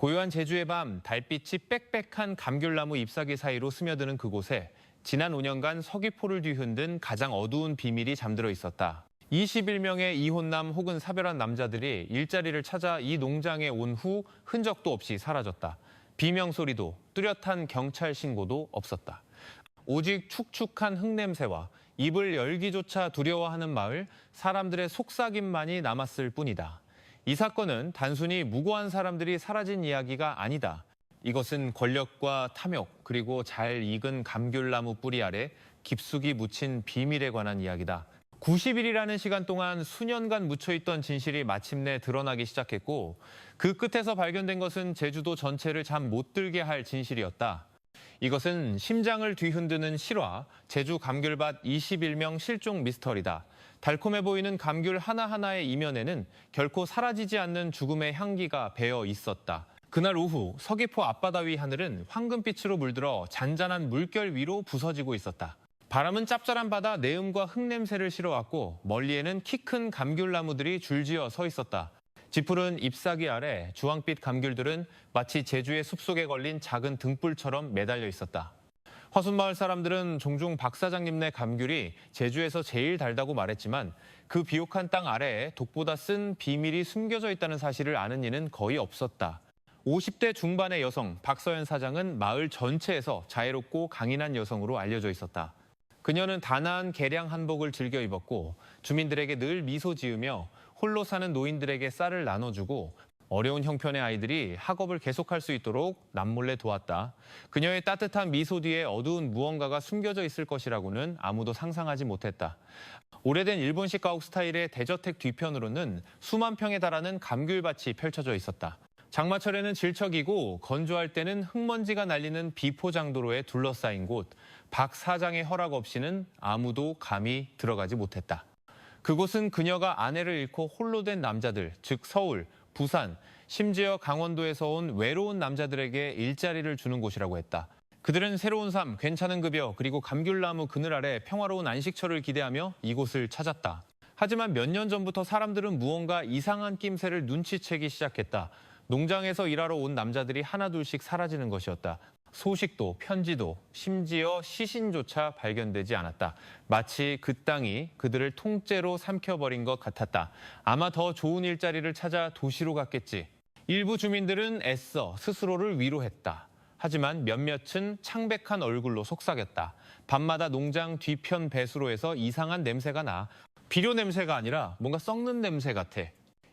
고요한 제주의 밤, 달빛이 빽빽한 감귤나무 잎사귀 사이로 스며드는 그곳에 지난 5년간 서귀포를 뒤흔든 가장 어두운 비밀이 잠들어 있었다. 21명의 이혼남 혹은 사별한 남자들이 일자리를 찾아 이 농장에 온 후 흔적도 없이 사라졌다. 비명소리도 뚜렷한 경찰 신고도 없었다. 오직 축축한 흙냄새와 입을 열기조차 두려워하는 마을, 사람들의 속삭임만이 남았을 뿐이다. 이 사건은 단순히 무고한 사람들이 사라진 이야기가 아니다. 이것은 권력과 탐욕, 그리고 잘 익은 감귤나무 뿌리 아래 깊숙이 묻힌 비밀에 관한 이야기다. 90일이라는 시간 동안 수년간 묻혀있던 진실이 마침내 드러나기 시작했고, 그 끝에서 발견된 것은 제주도 전체를 잠 못 들게 할 진실이었다. 이것은 심장을 뒤흔드는 실화, 제주 감귤밭 21명 실종 미스터리다. 달콤해 보이는 감귤 하나하나의 이면에는 결코 사라지지 않는 죽음의 향기가 배어 있었다. 그날 오후 서귀포 앞바다 위 하늘은 황금빛으로 물들어 잔잔한 물결 위로 부서지고 있었다. 바람은 짭짤한 바다 내음과 흙냄새를 실어왔고 멀리에는 키 큰 감귤나무들이 줄지어 서 있었다. 짙푸른 잎사귀 아래 주황빛 감귤들은 마치 제주의 숲속에 걸린 작은 등불처럼 매달려 있었다. 화순마을 사람들은 종종 박 사장님네 감귤이 제주에서 제일 달다고 말했지만 그 비옥한 땅 아래에 독보다 쓴 비밀이 숨겨져 있다는 사실을 아는 이는 거의 없었다. 50대 중반의 여성 박서연 사장은 마을 전체에서 자애롭고 강인한 여성으로 알려져 있었다. 그녀는 단아한 개량 한복을 즐겨 입었고 주민들에게 늘 미소 지으며 홀로 사는 노인들에게 쌀을 나눠주고 어려운 형편의 아이들이 학업을 계속할 수 있도록 남몰래 도왔다. 그녀의 따뜻한 미소 뒤에 어두운 무언가가 숨겨져 있을 것이라고는 아무도 상상하지 못했다. 오래된 일본식 가옥 스타일의 대저택 뒤편으로는 수만 평에 달하는 감귤밭이 펼쳐져 있었다. 장마철에는 질척이고 건조할 때는 흙먼지가 날리는 비포장도로에 둘러싸인 곳. 박 사장의 허락 없이는 아무도 감히 들어가지 못했다. 그곳은 그녀가 아내를 잃고 홀로 된 남자들, 즉 서울, 부산, 심지어 강원도에서 온 외로운 남자들에게 일자리를 주는 곳이라고 했다. 그들은 새로운 삶, 괜찮은 급여, 그리고 감귤나무 그늘 아래 평화로운 안식처를 기대하며 이곳을 찾았다. 하지만 몇 년 전부터 사람들은 무언가 이상한 낌새를 눈치채기 시작했다. 농장에서 일하러 온 남자들이 하나둘씩 사라지는 것이었다. 소식도, 편지도, 심지어 시신조차 발견되지 않았다. 마치 그 땅이 그들을 통째로 삼켜버린 것 같았다. 아마 더 좋은 일자리를 찾아 도시로 갔겠지. 일부 주민들은 애써 스스로를 위로했다. 하지만 몇몇은 창백한 얼굴로 속삭였다. 밤마다 농장 뒤편 배수로에서 이상한 냄새가 나. 비료 냄새가 아니라 뭔가 썩는 냄새 같아.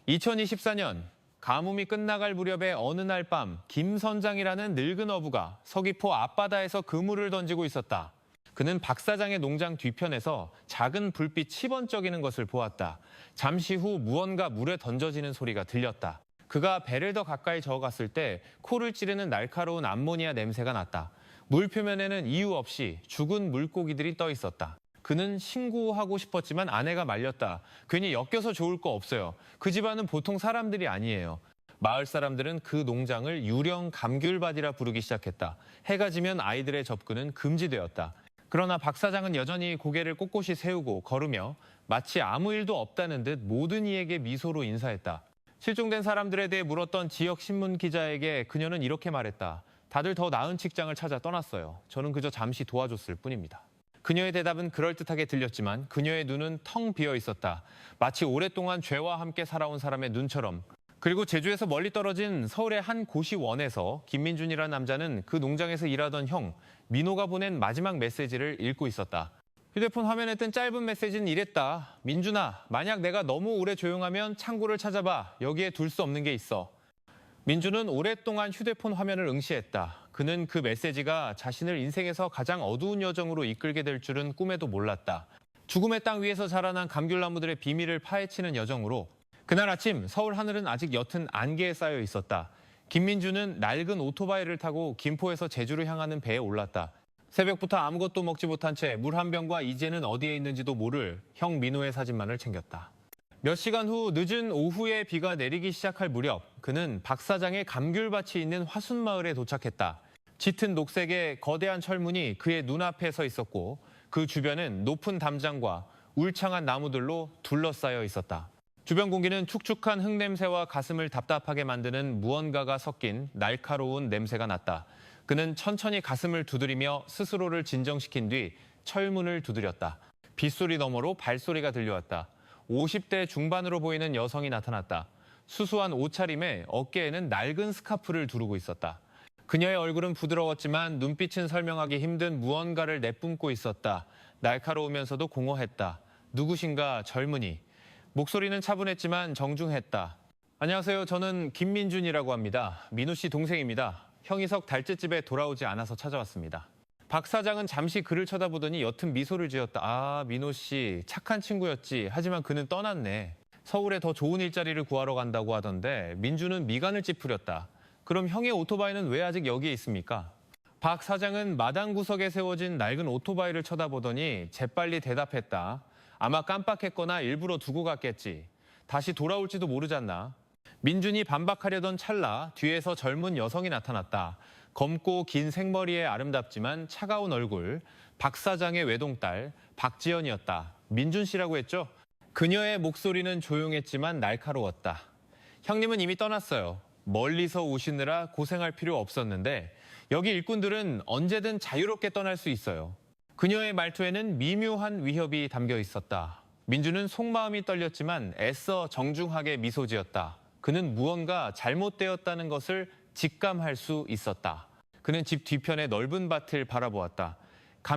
2024년 가뭄이 끝나갈 무렵의 어느 날 밤 김 선장이라는 늙은 어부가 서귀포 앞바다에서 그물을 던지고 있었다. 그는 박 사장의 농장 뒤편에서 작은 불빛이 번쩍이는 것을 보았다. 잠시 후 무언가 물에 던져지는 소리가 들렸다. 그가 배를 더 가까이 저어갔을 때 코를 찌르는 날카로운 암모니아 냄새가 났다. 물 표면에는 이유 없이 죽은 물고기들이 떠 있었다. 그는 신고하고 싶었지만 아내가 말렸다. 괜히 엮여서 좋을 거 없어요. 그 집안은 보통 사람들이 아니에요. 마을 사람들은 그 농장을 유령 감귤밭이라 부르기 시작했다. 해가 지면 아이들의 접근은 금지되었다. 그러나 박 사장은 여전히 고개를 꼿꼿이 세우고 걸으며 마치 아무 일도 없다는 듯 모든 이에게 미소로 인사했다. 실종된 사람들에 대해 물었던 지역 신문 기자에게 그녀는 이렇게 말했다. 다들 더 나은 직장을 찾아 떠났어요. 저는 그저 잠시 도와줬을 뿐입니다. 그녀의 대답은 그럴듯하게 들렸지만 그녀의 눈은 텅 비어 있었다. 마치 오랫동안 죄와 함께 살아온 사람의 눈처럼. 그리고 제주에서 멀리 떨어진 서울의 한 고시원에서 김민준이라는 남자는 그 농장에서 일하던 형 민호가 보낸 마지막 메시지를 읽고 있었다. 휴대폰 화면에 뜬 짧은 메시지는 이랬다. 민준아, 만약 내가 너무 오래 조용하면 창고를 찾아봐. 여기에 둘 수 없는 게 있어. 민준은 오랫동안 휴대폰 화면을 응시했다. 그는 그 메시지가 자신을 인생에서 가장 어두운 여정으로 이끌게 될 줄은 꿈에도 몰랐다. 죽음의 땅 위에서 자라난 감귤나무들의 비밀을 파헤치는 여정으로 그날 아침 서울 하늘은 아직 옅은 안개에 쌓여 있었다. 김민준은 낡은 오토바이를 타고 김포에서 제주를 향하는 배에 올랐다. 새벽부터 아무것도 먹지 못한 채 물 한 병과 이제는 어디에 있는지도 모를 형 민호의 사진만을 챙겼다. 몇 시간 후 늦은 오후에 비가 내리기 시작할 무렵 그는 박 사장의 감귤밭이 있는 화순마을에 도착했다. 짙은 녹색의 거대한 철문이 그의 눈앞에 서 있었고 그 주변은 높은 담장과 울창한 나무들로 둘러싸여 있었다. 주변 공기는 축축한 흙냄새와 가슴을 답답하게 만드는 무언가가 섞인 날카로운 냄새가 났다. 그는 천천히 가슴을 두드리며 스스로를 진정시킨 뒤 철문을 두드렸다. 빗소리 너머로 발소리가 들려왔다. 50대 중반으로 보이는 여성이 나타났다. 수수한 옷차림에 어깨에는 낡은 스카프를 두르고 있었다. 그녀의 얼굴은 부드러웠지만 눈빛은 설명하기 힘든 무언가를 내뿜고 있었다. 날카로우면서도 공허했다. 누구신가 젊은이. 목소리는 차분했지만 정중했다. 안녕하세요. 저는 김민준이라고 합니다. 민호 씨 동생입니다. 형이석 달째집에 돌아오지 않아서 찾아왔습니다. 박 사장은 잠시 그를 쳐다보더니 옅은 미소를 지었다. 아, 민호 씨 착한 친구였지. 하지만 그는 떠났네. 서울에 더 좋은 일자리를 구하러 간다고 하던데 민준은 미간을 찌푸렸다. 그럼 형의 오토바이는 왜 아직 여기에 있습니까? 박 사장은 마당 구석에 세워진 낡은 오토바이를 쳐다보더니 재빨리 대답했다. 아마 깜빡했거나 일부러 두고 갔겠지. 다시 돌아올지도 모르잖나. 민준이 반박하려던 찰나 뒤에서 젊은 여성이 나타났다. 검고 긴 생머리에 아름답지만 차가운 얼굴, 박 사장의 외동딸 박지연이었다. 민준 씨라고 했죠? 그녀의 목소리는 조용했지만 날카로웠다. 형님은 이미 떠났어요. 멀리서 오시느라 고생할 필요 없었는데 여기 일꾼들은 언제든 자유롭게 떠날 수 있어요. 그녀의 말투에는 미묘한 위협이 담겨 있었다. 민준은 속마음이 떨렸지만 애써 정중하게 미소 지었다. 그는 무언가 잘못되었다는 것을 직감할 수 있었다. 그는 집 뒤편의 넓은 밭을 바라보았다.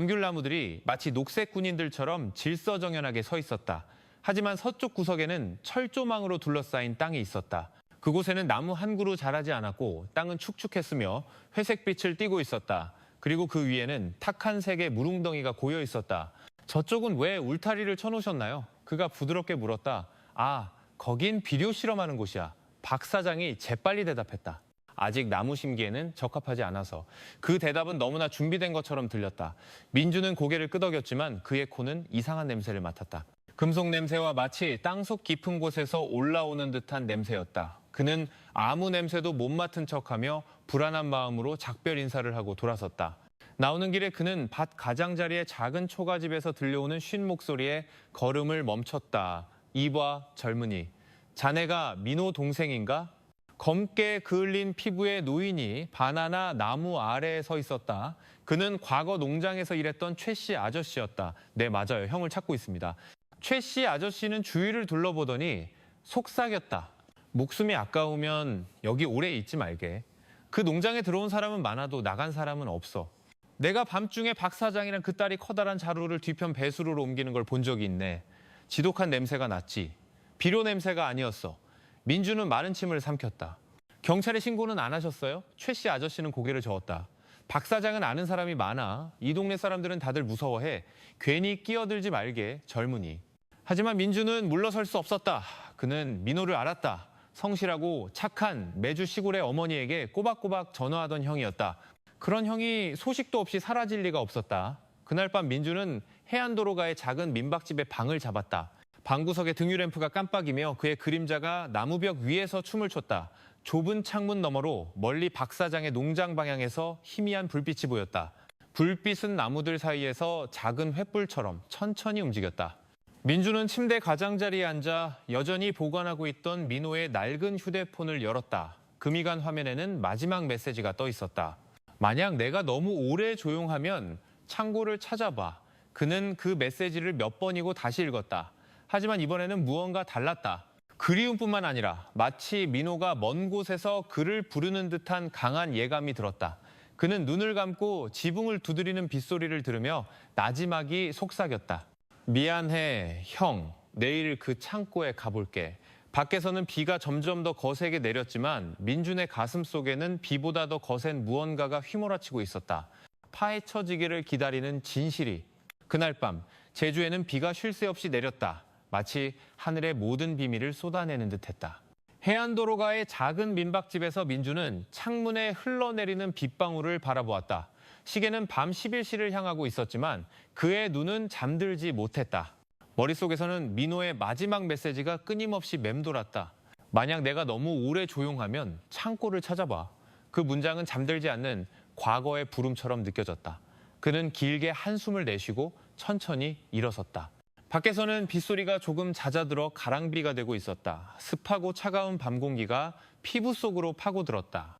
감귤나무들이 마치 녹색 군인들처럼 질서정연하게 서 있었다. 하지만 서쪽 구석에는 철조망으로 둘러싸인 땅이 있었다. 그곳에는 나무 한 그루 자라지 않았고 땅은 축축했으며 회색빛을 띠고 있었다. 그리고 그 위에는 탁한 색의 물웅덩이가 고여 있었다. 저쪽은 왜 울타리를 쳐놓으셨나요? 그가 부드럽게 물었다. 아, 거긴 비료 실험하는 곳이야. 박 사장이 재빨리 대답했다. 아직 나무 심기에는 적합하지 않아서. 그 대답은 너무나 준비된 것처럼 들렸다. 민주는 고개를 끄덕였지만 그의 코는 이상한 냄새를 맡았다. 금속 냄새와 마치 땅속 깊은 곳에서 올라오는 듯한 냄새였다. 그는 아무 냄새도 못 맡은 척하며 불안한 마음으로 작별 인사를 하고 돌아섰다. 나오는 길에 그는 밭 가장자리의 작은 초가집에서 들려오는 쉰 목소리에 걸음을 멈췄다. 이봐 젊은이. 자네가 민호 동생인가? 검게 그을린 피부의 노인이 바나나 나무 아래에 서 있었다. 그는 과거 농장에서 일했던 최 씨 아저씨였다. 네, 맞아요. 형을 찾고 있습니다. 최 씨 아저씨는 주위를 둘러보더니 속삭였다. 목숨이 아까우면 여기 오래 있지 말게. 그 농장에 들어온 사람은 많아도 나간 사람은 없어. 내가 밤중에 박 사장이랑 그 딸이 커다란 자루를 뒤편 배수로로 옮기는 걸 본 적이 있네. 지독한 냄새가 났지. 비료 냄새가 아니었어. 민주는 마른 침을 삼켰다. 경찰에 신고는 안 하셨어요? 최 씨 아저씨는 고개를 저었다. 박 사장은 아는 사람이 많아. 이 동네 사람들은 다들 무서워해. 괜히 끼어들지 말게, 젊은이. 하지만 민주는 물러설 수 없었다. 그는 민호를 알았다. 성실하고 착한 매주 시골의 어머니에게 꼬박꼬박 전화하던 형이었다. 그런 형이 소식도 없이 사라질 리가 없었다. 그날 밤 민주는 해안도로가의 작은 민박집에 방을 잡았다. 방구석의 등유램프가 깜빡이며 그의 그림자가 나무벽 위에서 춤을 췄다. 좁은 창문 너머로 멀리 박 사장의 농장 방향에서 희미한 불빛이 보였다. 불빛은 나무들 사이에서 작은 횃불처럼 천천히 움직였다. 민주는 침대 가장자리에 앉아 여전히 보관하고 있던 민호의 낡은 휴대폰을 열었다. 금이간 화면에는 마지막 메시지가 떠 있었다. 만약 내가 너무 오래 조용하면 창고를 찾아봐. 그는 그 메시지를 몇 번이고 다시 읽었다. 하지만 이번에는 무언가 달랐다. 그리움뿐만 아니라 마치 민호가 먼 곳에서 그를 부르는 듯한 강한 예감이 들었다. 그는 눈을 감고 지붕을 두드리는 빗소리를 들으며 나지막이 속삭였다. 미안해, 형. 내일 그 창고에 가볼게. 밖에서는 비가 점점 더 거세게 내렸지만 민준의 가슴 속에는 비보다 더 거센 무언가가 휘몰아치고 있었다. 파헤쳐지기를 기다리는 진실이. 그날 밤 제주에는 비가 쉴 새 없이 내렸다. 마치 하늘의 모든 비밀을 쏟아내는 듯했다. 해안도로가의 작은 민박집에서 민주는 창문에 흘러내리는 빗방울을 바라보았다. 시계는 밤 11시를 향하고 있었지만 그의 눈은 잠들지 못했다. 머릿속에서는 민호의 마지막 메시지가 끊임없이 맴돌았다. 만약 내가 너무 오래 조용하면 창고를 찾아봐. 그 문장은 잠들지 않는 과거의 부름처럼 느껴졌다. 그는 길게 한숨을 내쉬고 천천히 일어섰다. 밖에서는 빗소리가 조금 잦아들어 가랑비가 되고 있었다. 습하고 차가운 밤 공기가 피부 속으로 파고들었다.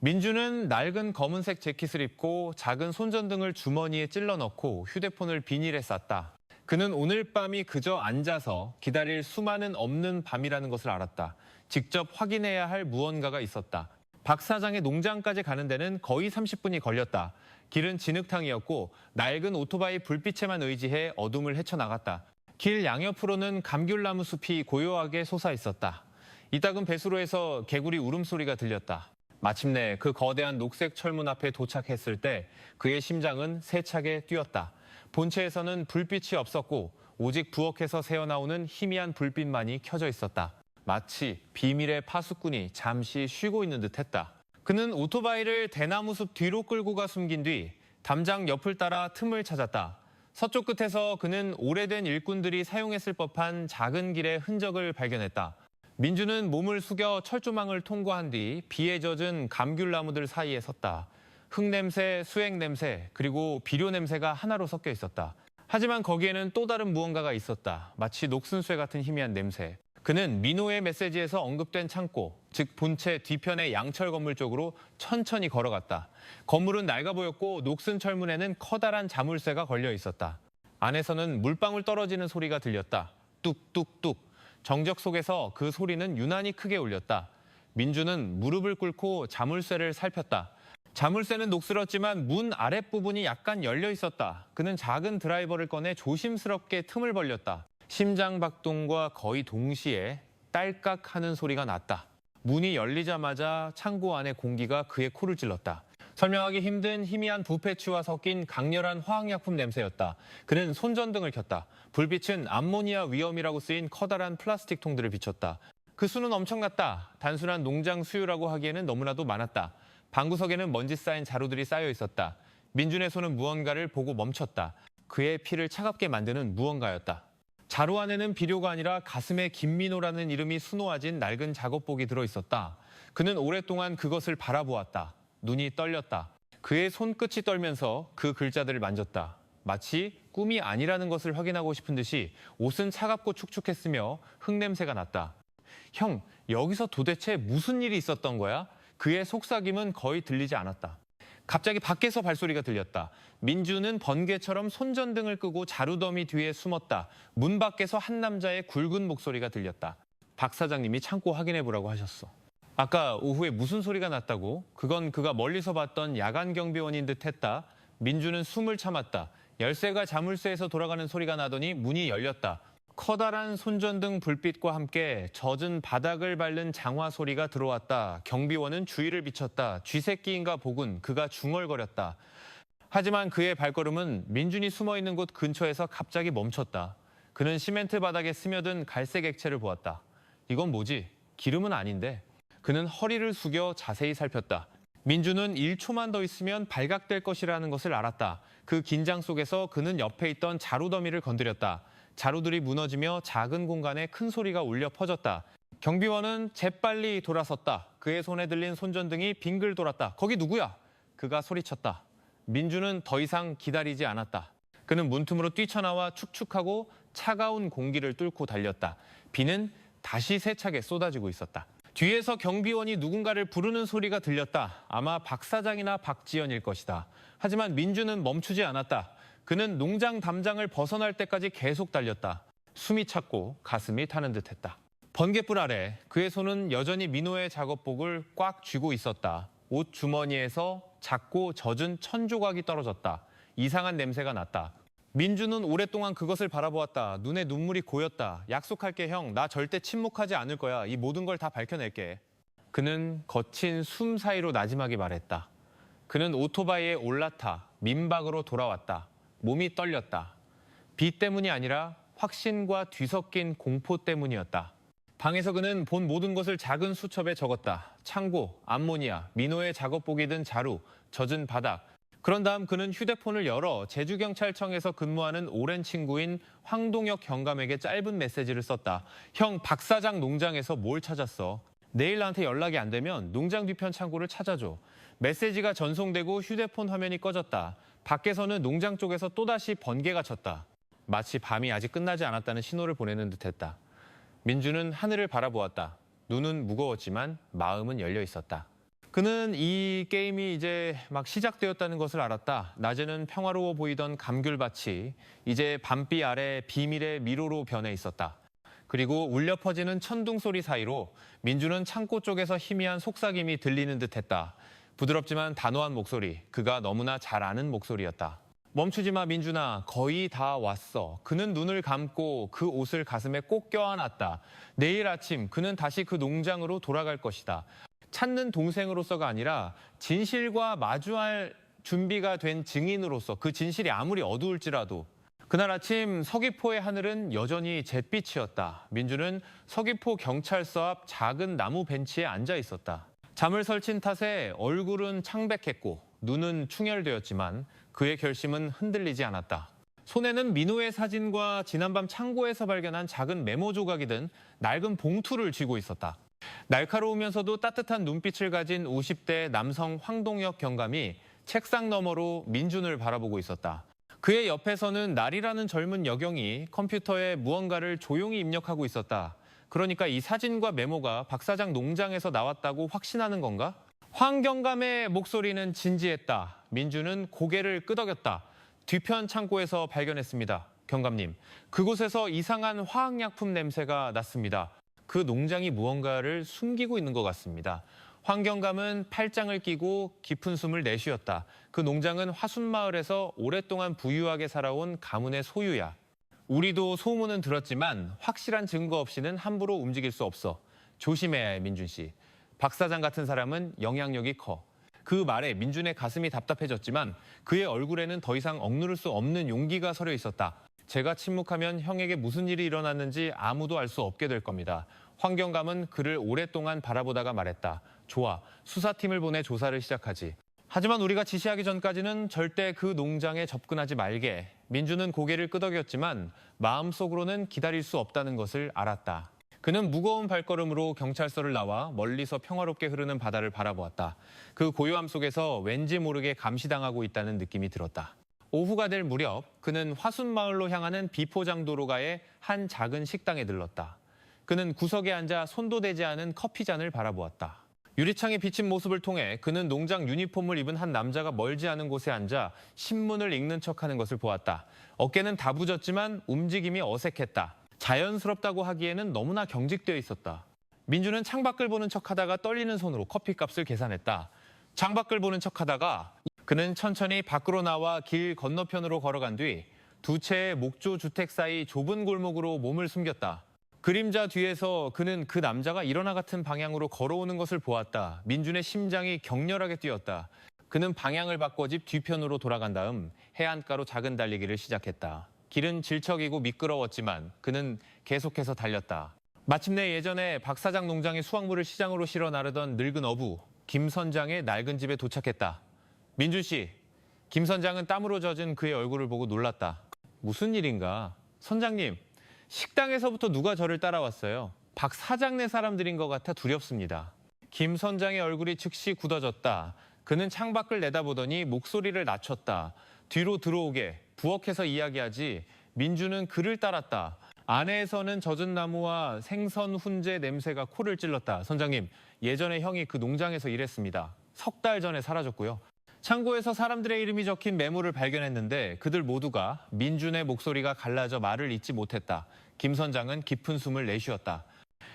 민주는 낡은 검은색 재킷을 입고 작은 손전등을 주머니에 찔러 넣고 휴대폰을 비닐에 쌌다. 그는 오늘 밤이 그저 앉아서 기다릴 수많은 없는 밤이라는 것을 알았다. 직접 확인해야 할 무언가가 있었다. 박 사장의 농장까지 가는 데는 거의 30분이 걸렸다. 길은 진흙탕이었고 낡은 오토바이 불빛에만 의지해 어둠을 헤쳐나갔다. 길 양옆으로는 감귤나무 숲이 고요하게 솟아있었다. 이따금 배수로에서 개구리 울음소리가 들렸다. 마침내 그 거대한 녹색 철문 앞에 도착했을 때 그의 심장은 세차게 뛰었다. 본체에서는 불빛이 없었고 오직 부엌에서 새어나오는 희미한 불빛만이 켜져 있었다. 마치 비밀의 파수꾼이 잠시 쉬고 있는 듯했다. 그는 오토바이를 대나무 숲 뒤로 끌고 가 숨긴 뒤 담장 옆을 따라 틈을 찾았다. 서쪽 끝에서 그는 오래된 일꾼들이 사용했을 법한 작은 길의 흔적을 발견했다. 민주는 몸을 숙여 철조망을 통과한 뒤 비에 젖은 감귤나무들 사이에 섰다. 흙냄새, 수액냄새, 그리고 비료 냄새가 하나로 섞여 있었다. 하지만 거기에는 또 다른 무언가가 있었다. 마치 녹슨쇠 같은 희미한 냄새. 그는 민호의 메시지에서 언급된 창고, 즉 본체 뒤편의 양철 건물 쪽으로 천천히 걸어갔다. 건물은 낡아 보였고 녹슨 철문에는 커다란 자물쇠가 걸려 있었다. 안에서는 물방울 떨어지는 소리가 들렸다. 뚝뚝뚝. 정적 속에서 그 소리는 유난히 크게 울렸다. 민주는 무릎을 꿇고 자물쇠를 살폈다. 자물쇠는 녹슬었지만 문 아랫부분이 약간 열려 있었다. 그는 작은 드라이버를 꺼내 조심스럽게 틈을 벌렸다. 심장박동과 거의 동시에 딸깍 하는 소리가 났다. 문이 열리자마자 창고 안의 공기가 그의 코를 찔렀다. 설명하기 힘든 희미한 부패취와 섞인 강렬한 화학약품 냄새였다. 그는 손전등을 켰다. 불빛은 암모니아 위험이라고 쓰인 커다란 플라스틱 통들을 비췄다. 그 수는 엄청났다. 단순한 농장 수유라고 하기에는 너무나도 많았다. 방구석에는 먼지 쌓인 자루들이 쌓여 있었다. 민준의 손은 무언가를 보고 멈췄다. 그의 피를 차갑게 만드는 무언가였다. 자루 안에는 비료가 아니라 가슴에 김민호라는 이름이 수놓아진 낡은 작업복이 들어있었다. 그는 오랫동안 그것을 바라보았다. 눈이 떨렸다. 그의 손끝이 떨면서 그 글자들을 만졌다. 마치 꿈이 아니라는 것을 확인하고 싶은 듯이 옷은 차갑고 축축했으며 흙냄새가 났다. 형, 여기서 도대체 무슨 일이 있었던 거야? 그의 속삭임은 거의 들리지 않았다. 갑자기 밖에서 발소리가 들렸다. 민주는 번개처럼 손전등을 끄고 자루더미 뒤에 숨었다. 문 밖에서 한 남자의 굵은 목소리가 들렸다. 박 사장님이 창고 확인해보라고 하셨어. 아까 오후에 무슨 소리가 났다고? 그건 그가 멀리서 봤던 야간 경비원인 듯 했다. 민주는 숨을 참았다. 열쇠가 자물쇠에서 돌아가는 소리가 나더니 문이 열렸다. 커다란 손전등 불빛과 함께 젖은 바닥을 밟는 장화 소리가 들어왔다. 경비원은 주의를 비쳤다. 쥐새끼인가 보군. 그가 중얼거렸다. 하지만 그의 발걸음은 민준이 숨어있는 곳 근처에서 갑자기 멈췄다. 그는 시멘트 바닥에 스며든 갈색 액체를 보았다. 이건 뭐지? 기름은 아닌데. 그는 허리를 숙여 자세히 살폈다. 민주는 1초만 더 있으면 발각될 것이라는 것을 알았다. 그 긴장 속에서 그는 옆에 있던 자루더미를 건드렸다. 자루들이 무너지며 작은 공간에 큰 소리가 울려 퍼졌다. 경비원은 재빨리 돌아섰다. 그의 손에 들린 손전등이 빙글 돌았다. 거기 누구야? 그가 소리쳤다. 민주는 더 이상 기다리지 않았다. 그는 문틈으로 뛰쳐나와 축축하고 차가운 공기를 뚫고 달렸다. 비는 다시 세차게 쏟아지고 있었다. 뒤에서 경비원이 누군가를 부르는 소리가 들렸다. 아마 박 사장이나 박지연일 것이다. 하지만 민주는 멈추지 않았다. 그는 농장 담장을 벗어날 때까지 계속 달렸다. 숨이 찼고 가슴이 타는 듯했다. 번갯불 아래 그의 손은 여전히 민호의 작업복을 꽉 쥐고 있었다. 옷 주머니에서 작고 젖은 천조각이 떨어졌다. 이상한 냄새가 났다. 민주는 오랫동안 그것을 바라보았다. 눈에 눈물이 고였다. 약속할게 형, 나 절대 침묵하지 않을 거야. 이 모든 걸 다 밝혀낼게. 그는 거친 숨 사이로 나지막이 말했다. 그는 오토바이에 올라타 민박으로 돌아왔다. 몸이 떨렸다. 비 때문이 아니라 확신과 뒤섞인 공포 때문이었다. 방에서 그는 본 모든 것을 작은 수첩에 적었다. 창고, 암모니아, 민호의 작업복이 든 자루, 젖은 바닥. 그런 다음 그는 휴대폰을 열어 제주경찰청에서 근무하는 오랜 친구인 황동혁 경감에게 짧은 메시지를 썼다. 형, 박 사장 농장에서 뭘 찾았어? 내일 나한테 연락이 안 되면 농장 뒤편 창고를 찾아줘. 메시지가 전송되고 휴대폰 화면이 꺼졌다. 밖에서는 농장 쪽에서 또다시 번개가 쳤다. 마치 밤이 아직 끝나지 않았다는 신호를 보내는 듯했다. 민주는 하늘을 바라보았다. 눈은 무거웠지만 마음은 열려 있었다. 그는 이 게임이 이제 막 시작되었다는 것을 알았다. 낮에는 평화로워 보이던 감귤밭이 이제 밤비 아래 비밀의 미로로 변해 있었다. 그리고 울려 퍼지는 천둥 소리 사이로 민주는 창고 쪽에서 희미한 속삭임이 들리는 듯했다. 부드럽지만 단호한 목소리, 그가 너무나 잘 아는 목소리였다. 멈추지 마, 민준아. 거의 다 왔어. 그는 눈을 감고 그 옷을 가슴에 꼭 껴안았다. 내일 아침 그는 다시 그 농장으로 돌아갈 것이다. 찾는 동생으로서가 아니라 진실과 마주할 준비가 된 증인으로서, 그 진실이 아무리 어두울지라도. 그날 아침 서귀포의 하늘은 여전히 잿빛이었다. 민주는 서귀포 경찰서 앞 작은 나무 벤치에 앉아 있었다. 잠을 설친 탓에 얼굴은 창백했고 눈은 충혈되었지만 그의 결심은 흔들리지 않았다. 손에는 민호의 사진과 지난밤 창고에서 발견한 작은 메모 조각이 든 낡은 봉투를 쥐고 있었다. 날카로우면서도 따뜻한 눈빛을 가진 50대 남성 황동혁 경감이 책상 너머로 민준을 바라보고 있었다. 그의 옆에서는 날이라는 젊은 여경이 컴퓨터에 무언가를 조용히 입력하고 있었다. 그러니까 이 사진과 메모가 박 사장 농장에서 나왔다고 확신하는 건가? 황 경감의 목소리는 진지했다. 민주는 고개를 끄덕였다. 뒤편 창고에서 발견했습니다. 경감님, 그곳에서 이상한 화학약품 냄새가 났습니다. 그 농장이 무언가를 숨기고 있는 것 같습니다. 황 경감은 팔짱을 끼고 깊은 숨을 내쉬었다. 그 농장은 화순마을에서 오랫동안 부유하게 살아온 가문의 소유야. 우리도 소문은 들었지만 확실한 증거 없이는 함부로 움직일 수 없어. 조심해야 해, 민준 씨. 박 사장 같은 사람은 영향력이 커. 그 말에 민준의 가슴이 답답해졌지만 그의 얼굴에는 더 이상 억누를 수 없는 용기가 서려 있었다. 제가 침묵하면 형에게 무슨 일이 일어났는지 아무도 알 수 없게 될 겁니다. 황 경감은 그를 오랫동안 바라보다가 말했다. 좋아, 수사팀을 보내 조사를 시작하지. 하지만 우리가 지시하기 전까지는 절대 그 농장에 접근하지 말게. 민주는 고개를 끄덕였지만 마음속으로는 기다릴 수 없다는 것을 알았다. 그는 무거운 발걸음으로 경찰서를 나와 멀리서 평화롭게 흐르는 바다를 바라보았다. 그 고요함 속에서 왠지 모르게 감시당하고 있다는 느낌이 들었다. 오후가 될 무렵 그는 화순마을로 향하는 비포장도로가의 한 작은 식당에 들렀다. 그는 구석에 앉아 손도 대지 않은 커피잔을 바라보았다. 유리창에 비친 모습을 통해 그는 농장 유니폼을 입은 한 남자가 멀지 않은 곳에 앉아 신문을 읽는 척하는 것을 보았다. 어깨는 다부졌지만 움직임이 어색했다. 자연스럽다고 하기에는 너무나 경직되어 있었다. 민주는 창밖을 보는 척하다가 떨리는 손으로 커피값을 계산했다. 창밖을 보는 척하다가 그는 천천히 밖으로 나와 길 건너편으로 걸어간 뒤 두 채의 목조 주택 사이 좁은 골목으로 몸을 숨겼다. 그림자 뒤에서 그는 그 남자가 일어나 같은 방향으로 걸어오는 것을 보았다. 민준의 심장이 격렬하게 뛰었다. 그는 방향을 바꿔 집 뒤편으로 돌아간 다음 해안가로 작은 달리기를 시작했다. 길은 질척이고 미끄러웠지만 그는 계속해서 달렸다. 마침내 예전에 박 사장 농장의 수확물을 시장으로 실어 나르던 늙은 어부 김 선장의 낡은 집에 도착했다. 민준 씨, 김 선장은 땀으로 젖은 그의 얼굴을 보고 놀랐다. 무슨 일인가? 선장님, 식당에서부터 누가 저를 따라왔어요. 박 사장네 사람들인 것 같아 두렵습니다. 김 선장의 얼굴이 즉시 굳어졌다. 그는 창밖을 내다보더니 목소리를 낮췄다. 뒤로 들어오게, 부엌에서 이야기하지. 민주는 그를 따랐다. 안에서는 젖은 나무와 생선 훈제 냄새가 코를 찔렀다. 선장님, 예전에 형이 그 농장에서 일했습니다. 석 달 전에 사라졌고요. 창고에서 사람들의 이름이 적힌 메모를 발견했는데 그들 모두가 민준의 목소리가 갈라져 말을 잇지 못했다. 김 선장은 깊은 숨을 내쉬었다.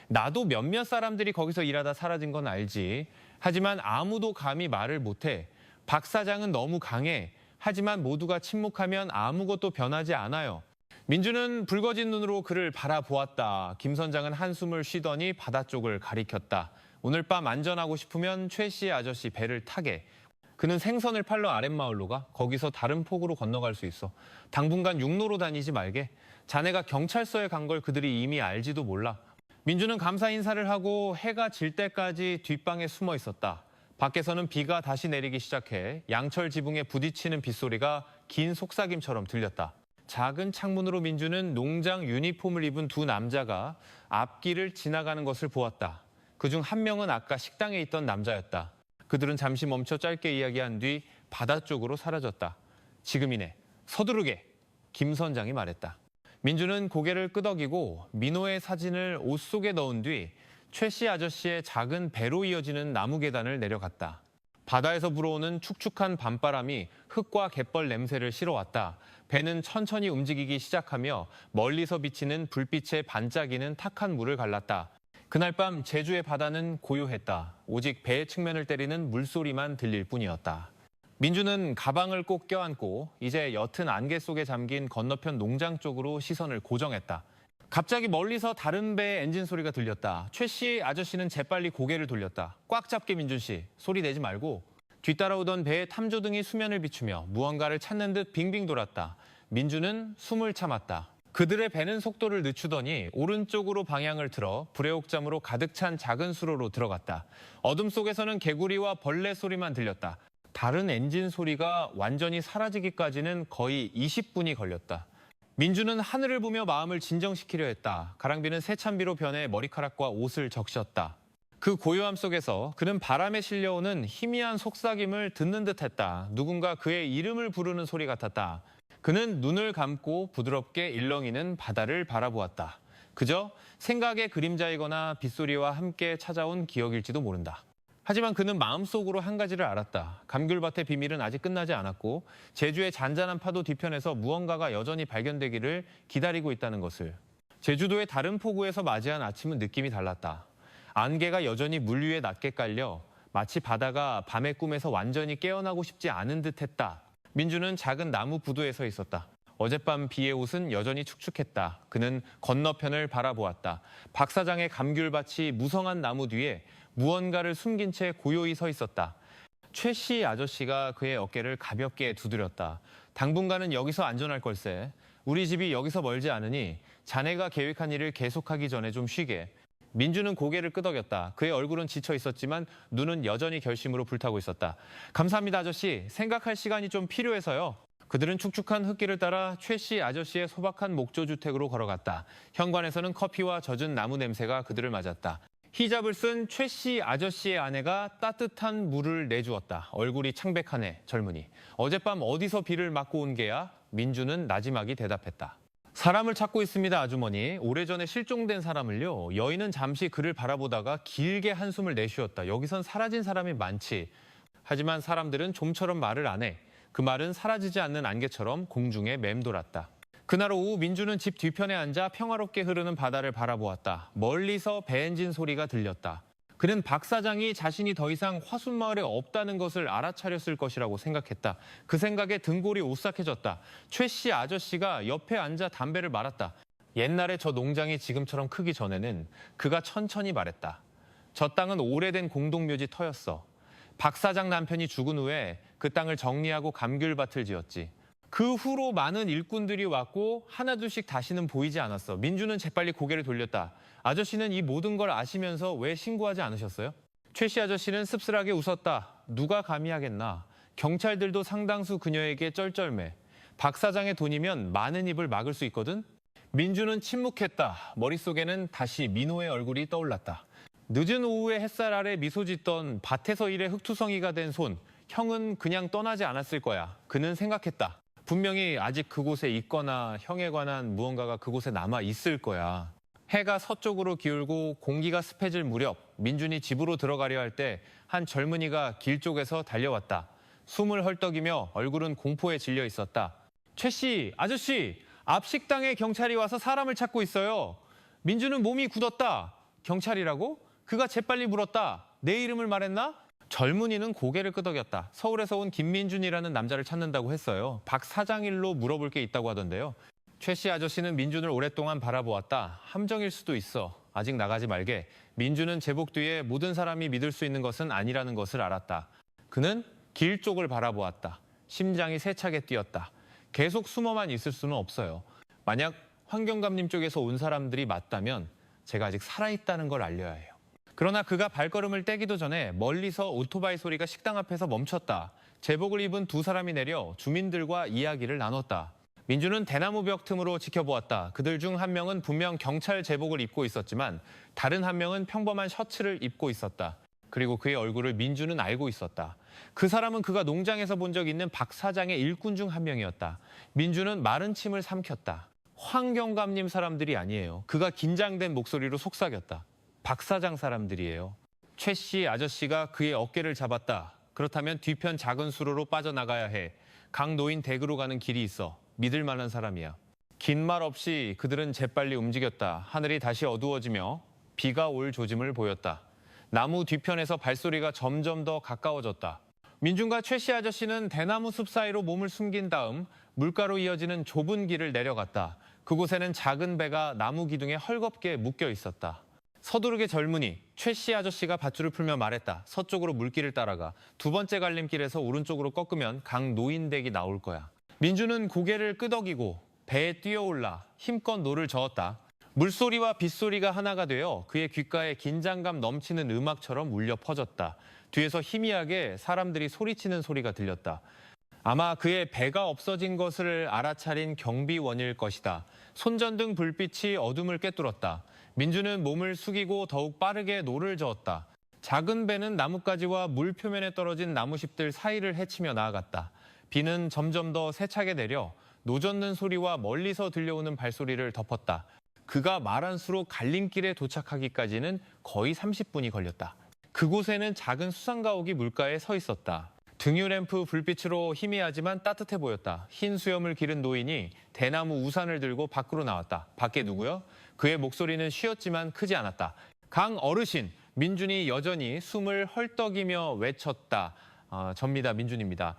나도 몇몇 사람들이 거기서 일하다 사라진 건 알지. 하지만 아무도 감히 말을 못해. 박 사장은 너무 강해. 하지만 모두가 침묵하면 아무것도 변하지 않아요. 민주는 붉어진 눈으로 그를 바라보았다. 김 선장은 한숨을 쉬더니 바다 쪽을 가리켰다. 오늘 밤 안전하고 싶으면 최 씨 아저씨 배를 타게. 그는 생선을 팔러 아랫마을로 가. 거기서 다른 폭으로 건너갈 수 있어. 당분간 육로로 다니지 말게. 자네가 경찰서에 간 걸 그들이 이미 알지도 몰라. 민주는 감사 인사를 하고 해가 질 때까지 뒷방에 숨어 있었다. 밖에서는 비가 다시 내리기 시작해 양철 지붕에 부딪히는 빗소리가 긴 속삭임처럼 들렸다. 작은 창문으로 민주는 농장 유니폼을 입은 두 남자가 앞길을 지나가는 것을 보았다. 그중 한 명은 아까 식당에 있던 남자였다. 그들은 잠시 멈춰 짧게 이야기한 뒤 바다 쪽으로 사라졌다. 지금이네. 서두르게. 김 선장이 말했다. 민주는 고개를 끄덕이고 민호의 사진을 옷 속에 넣은 뒤 최 씨 아저씨의 작은 배로 이어지는 나무 계단을 내려갔다. 바다에서 불어오는 축축한 밤바람이 흙과 갯벌 냄새를 실어왔다. 배는 천천히 움직이기 시작하며 멀리서 비치는 불빛에 반짝이는 탁한 물을 갈랐다. 그날 밤 제주의 바다는 고요했다. 오직 배의 측면을 때리는 물소리만 들릴 뿐이었다. 민주는 가방을 꼭 껴안고 이제 옅은 안개 속에 잠긴 건너편 농장 쪽으로 시선을 고정했다. 갑자기 멀리서 다른 배의 엔진 소리가 들렸다. 최 씨 아저씨는 재빨리 고개를 돌렸다. 꽉 잡게 민준 씨, 소리 내지 말고. 뒤따라오던 배의 탐조등이 수면을 비추며 무언가를 찾는 듯 빙빙 돌았다. 민주는 숨을 참았다. 그들의 배는 속도를 늦추더니 오른쪽으로 방향을 틀어 불의옥잠으로 가득 찬 작은 수로로 들어갔다. 어둠 속에서는 개구리와 벌레 소리만 들렸다. 다른 엔진 소리가 완전히 사라지기까지는 거의 20분이 걸렸다. 민주는 하늘을 보며 마음을 진정시키려 했다. 가랑비는 세찬비로 변해 머리카락과 옷을 적셨다. 그 고요함 속에서 그는 바람에 실려오는 희미한 속삭임을 듣는 듯했다. 누군가 그의 이름을 부르는 소리 같았다. 그는 눈을 감고 부드럽게 일렁이는 바다를 바라보았다. 그저 생각의 그림자이거나 빗소리와 함께 찾아온 기억일지도 모른다. 하지만 그는 마음속으로 한 가지를 알았다. 감귤밭의 비밀은 아직 끝나지 않았고 제주의 잔잔한 파도 뒤편에서 무언가가 여전히 발견되기를 기다리고 있다는 것을. 제주도의 다른 포구에서 맞이한 아침은 느낌이 달랐다. 안개가 여전히 물 위에 낮게 깔려 마치 바다가 밤의 꿈에서 완전히 깨어나고 싶지 않은 듯했다. 민주는 작은 나무 부두에 서 있었다. 어젯밤 비의 옷은 여전히 축축했다. 그는 건너편을 바라보았다. 박 사장의 감귤밭이 무성한 나무 뒤에 무언가를 숨긴 채 고요히 서 있었다. 최 씨 아저씨가 그의 어깨를 가볍게 두드렸다. 당분간은 여기서 안전할 걸세. 우리 집이 여기서 멀지 않으니 자네가 계획한 일을 계속하기 전에 좀 쉬게. 민주는 고개를 끄덕였다. 그의 얼굴은 지쳐 있었지만 눈은 여전히 결심으로 불타고 있었다. 감사합니다, 아저씨. 생각할 시간이 좀 필요해서요. 그들은 축축한 흙길을 따라 최 씨 아저씨의 소박한 목조주택으로 걸어갔다. 현관에서는 커피와 젖은 나무 냄새가 그들을 맞았다. 히잡을 쓴 최 씨 아저씨의 아내가 따뜻한 물을 내주었다. 얼굴이 창백하네, 젊은이. 어젯밤 어디서 비를 맞고 온 게야? 민주는 나지막이 대답했다. 사람을 찾고 있습니다, 아주머니. 오래전에 실종된 사람을요. 여인은 잠시 그를 바라보다가 길게 한숨을 내쉬었다. 여기선 사라진 사람이 많지. 하지만 사람들은 좀처럼 말을 안 해. 그 말은 사라지지 않는 안개처럼 공중에 맴돌았다. 그날 오후 민주는 집 뒤편에 앉아 평화롭게 흐르는 바다를 바라보았다. 멀리서 배 엔진 소리가 들렸다. 그는 박 사장이 자신이 더 이상 화순마을에 없다는 것을 알아차렸을 것이라고 생각했다. 그 생각에 등골이 오싹해졌다. 최 씨 아저씨가 옆에 앉아 담배를 말았다. 옛날에 저 농장이 지금처럼 크기 전에는 그가 천천히 말했다. 저 땅은 오래된 공동묘지 터였어. 박 사장 남편이 죽은 후에 그 땅을 정리하고 감귤밭을 지었지. 그 후로 많은 일꾼들이 왔고 하나둘씩 다시는 보이지 않았어. 민주는 재빨리 고개를 돌렸다. 아저씨는 이 모든 걸 아시면서 왜 신고하지 않으셨어요? 최 씨 아저씨는 씁쓸하게 웃었다. 누가 감히 하겠나. 경찰들도 상당수 그녀에게 쩔쩔매. 박 사장의 돈이면 많은 입을 막을 수 있거든. 민주는 침묵했다. 머릿속에는 다시 민호의 얼굴이 떠올랐다. 늦은 오후에 햇살 아래 미소 짓던 밭에서 일해 흙투성이가 된 손. 형은 그냥 떠나지 않았을 거야. 그는 생각했다. 분명히 아직 그곳에 있거나 형에 관한 무언가가 그곳에 남아 있을 거야. 해가 서쪽으로 기울고 공기가 습해질 무렵 민준이 집으로 들어가려 할 때 한 젊은이가 길 쪽에서 달려왔다. 숨을 헐떡이며 얼굴은 공포에 질려 있었다. 최 씨, 아저씨, 앞 식당에 경찰이 와서 사람을 찾고 있어요. 민준은 몸이 굳었다. 경찰이라고? 그가 재빨리 물었다. 내 이름을 말했나? 젊은이는 고개를 끄덕였다. 서울에서 온 김민준이라는 남자를 찾는다고 했어요. 박 사장 일로 물어볼 게 있다고 하던데요. 최 씨 아저씨는 민준을 오랫동안 바라보았다. 함정일 수도 있어. 아직 나가지 말게. 민준은 제복 뒤에 모든 사람이 믿을 수 있는 것은 아니라는 것을 알았다. 그는 길 쪽을 바라보았다. 심장이 세차게 뛰었다. 계속 숨어만 있을 수는 없어요. 만약 환경감님 쪽에서 온 사람들이 맞다면 제가 아직 살아있다는 걸 알려야 해요. 그러나 그가 발걸음을 떼기도 전에 멀리서 오토바이 소리가 식당 앞에서 멈췄다. 제복을 입은 두 사람이 내려 주민들과 이야기를 나눴다. 민주는 대나무 벽 틈으로 지켜보았다. 그들 중 한 명은 분명 경찰 제복을 입고 있었지만 다른 한 명은 평범한 셔츠를 입고 있었다. 그리고 그의 얼굴을 민주는 알고 있었다. 그 사람은 그가 농장에서 본 적 있는 박 사장의 일꾼 중 한 명이었다. 민주는 마른 침을 삼켰다. 황경감님 사람들이 아니에요. 그가 긴장된 목소리로 속삭였다. 박 사장 사람들이에요. 최 씨 아저씨가 그의 어깨를 잡았다. 그렇다면 뒤편 작은 수로로 빠져나가야 해. 강 노인 댁으로 가는 길이 있어. 믿을 만한 사람이야. 긴 말 없이 그들은 재빨리 움직였다. 하늘이 다시 어두워지며 비가 올 조짐을 보였다. 나무 뒤편에서 발소리가 점점 더 가까워졌다. 민준과 최 씨 아저씨는 대나무 숲 사이로 몸을 숨긴 다음 물가로 이어지는 좁은 길을 내려갔다. 그곳에는 작은 배가 나무 기둥에 헐겁게 묶여 있었다. 서두르게 젊은이 최 씨 아저씨가 밧줄을 풀며 말했다. 서쪽으로 물길을 따라가. 두 번째 갈림길에서 오른쪽으로 꺾으면 강 노인댁이 나올 거야. 민주는 고개를 끄덕이고 배에 뛰어올라 힘껏 노를 저었다. 물소리와 빗소리가 하나가 되어 그의 귓가에 긴장감 넘치는 음악처럼 울려 퍼졌다. 뒤에서 희미하게 사람들이 소리치는 소리가 들렸다. 아마 그의 배가 없어진 것을 알아차린 경비원일 것이다. 손전등 불빛이 어둠을 꿰뚫었다. 민주는 몸을 숙이고 더욱 빠르게 노를 저었다. 작은 배는 나뭇가지와 물 표면에 떨어진 나무십들 사이를 헤치며 나아갔다. 비는 점점 더 세차게 내려 노젓는 소리와 멀리서 들려오는 발소리를 덮었다. 그가 말한 수로 갈림길에 도착하기까지는 거의 30분이 걸렸다. 그곳에는 작은 수상가옥이 물가에 서 있었다. 등유램프 불빛으로 희미하지만 따뜻해 보였다. 흰 수염을 기른 노인이 대나무 우산을 들고 밖으로 나왔다. 밖에 누구요? 그의 목소리는 쉬었지만 크지 않았다. 강 어르신, 민준이 여전히 숨을 헐떡이며 외쳤다. 접니다. 민준입니다.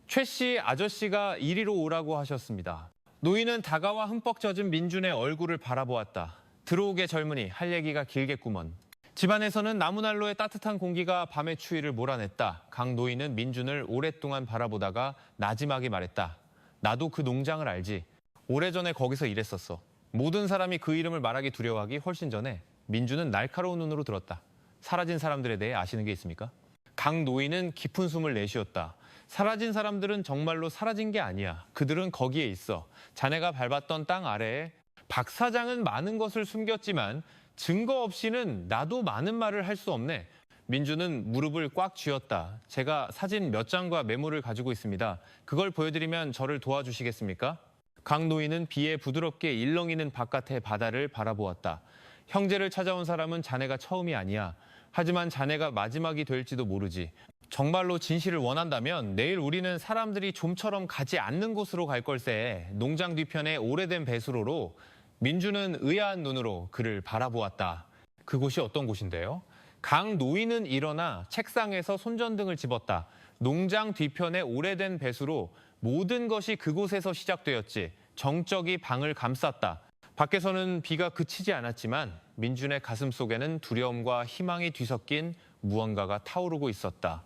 최 씨 아저씨가 이리로 오라고 하셨습니다. 노인은 다가와 흠뻑 젖은 민준의 얼굴을 바라보았다. 들어오게 젊은이, 할 얘기가 길겠구먼. 집안에서는 나무난로의 따뜻한 공기가 밤의 추위를 몰아냈다. 강 노인은 민준을 오랫동안 바라보다가 나지막이 말했다. 나도 그 농장을 알지. 오래전에 거기서 일했었어. 모든 사람이 그 이름을 말하기 두려워하기 훨씬 전에 민준은 날카로운 눈으로 들었다. 사라진 사람들에 대해 아시는 게 있습니까? 강 노인은 깊은 숨을 내쉬었다. 사라진 사람들은 정말로 사라진 게 아니야. 그들은 거기에 있어. 자네가 밟았던 땅 아래에. 박 사장은 많은 것을 숨겼지만 증거 없이는 나도 많은 말을 할 수 없네. 민주는 무릎을 꽉 쥐었다. 제가 사진 몇 장과 메모를 가지고 있습니다. 그걸 보여드리면 저를 도와주시겠습니까? 강 노인은 비에 부드럽게 일렁이는 바깥의 바다를 바라보았다. 형제를 찾아온 사람은 자네가 처음이 아니야. 하지만 자네가 마지막이 될지도 모르지. 정말로 진실을 원한다면 내일 우리는 사람들이 좀처럼 가지 않는 곳으로 갈 걸세. 농장 뒤편에 오래된 배수로로. 민주는 의아한 눈으로 그를 바라보았다. 그곳이 어떤 곳인데요? 강 노인은 일어나 책상에서 손전등을 집었다. 농장 뒤편에 오래된 배수로. 모든 것이 그곳에서 시작되었지. 정적이 방을 감쌌다. 밖에서는 비가 그치지 않았지만 민준의 가슴 속에는 두려움과 희망이 뒤섞인 무언가가 타오르고 있었다.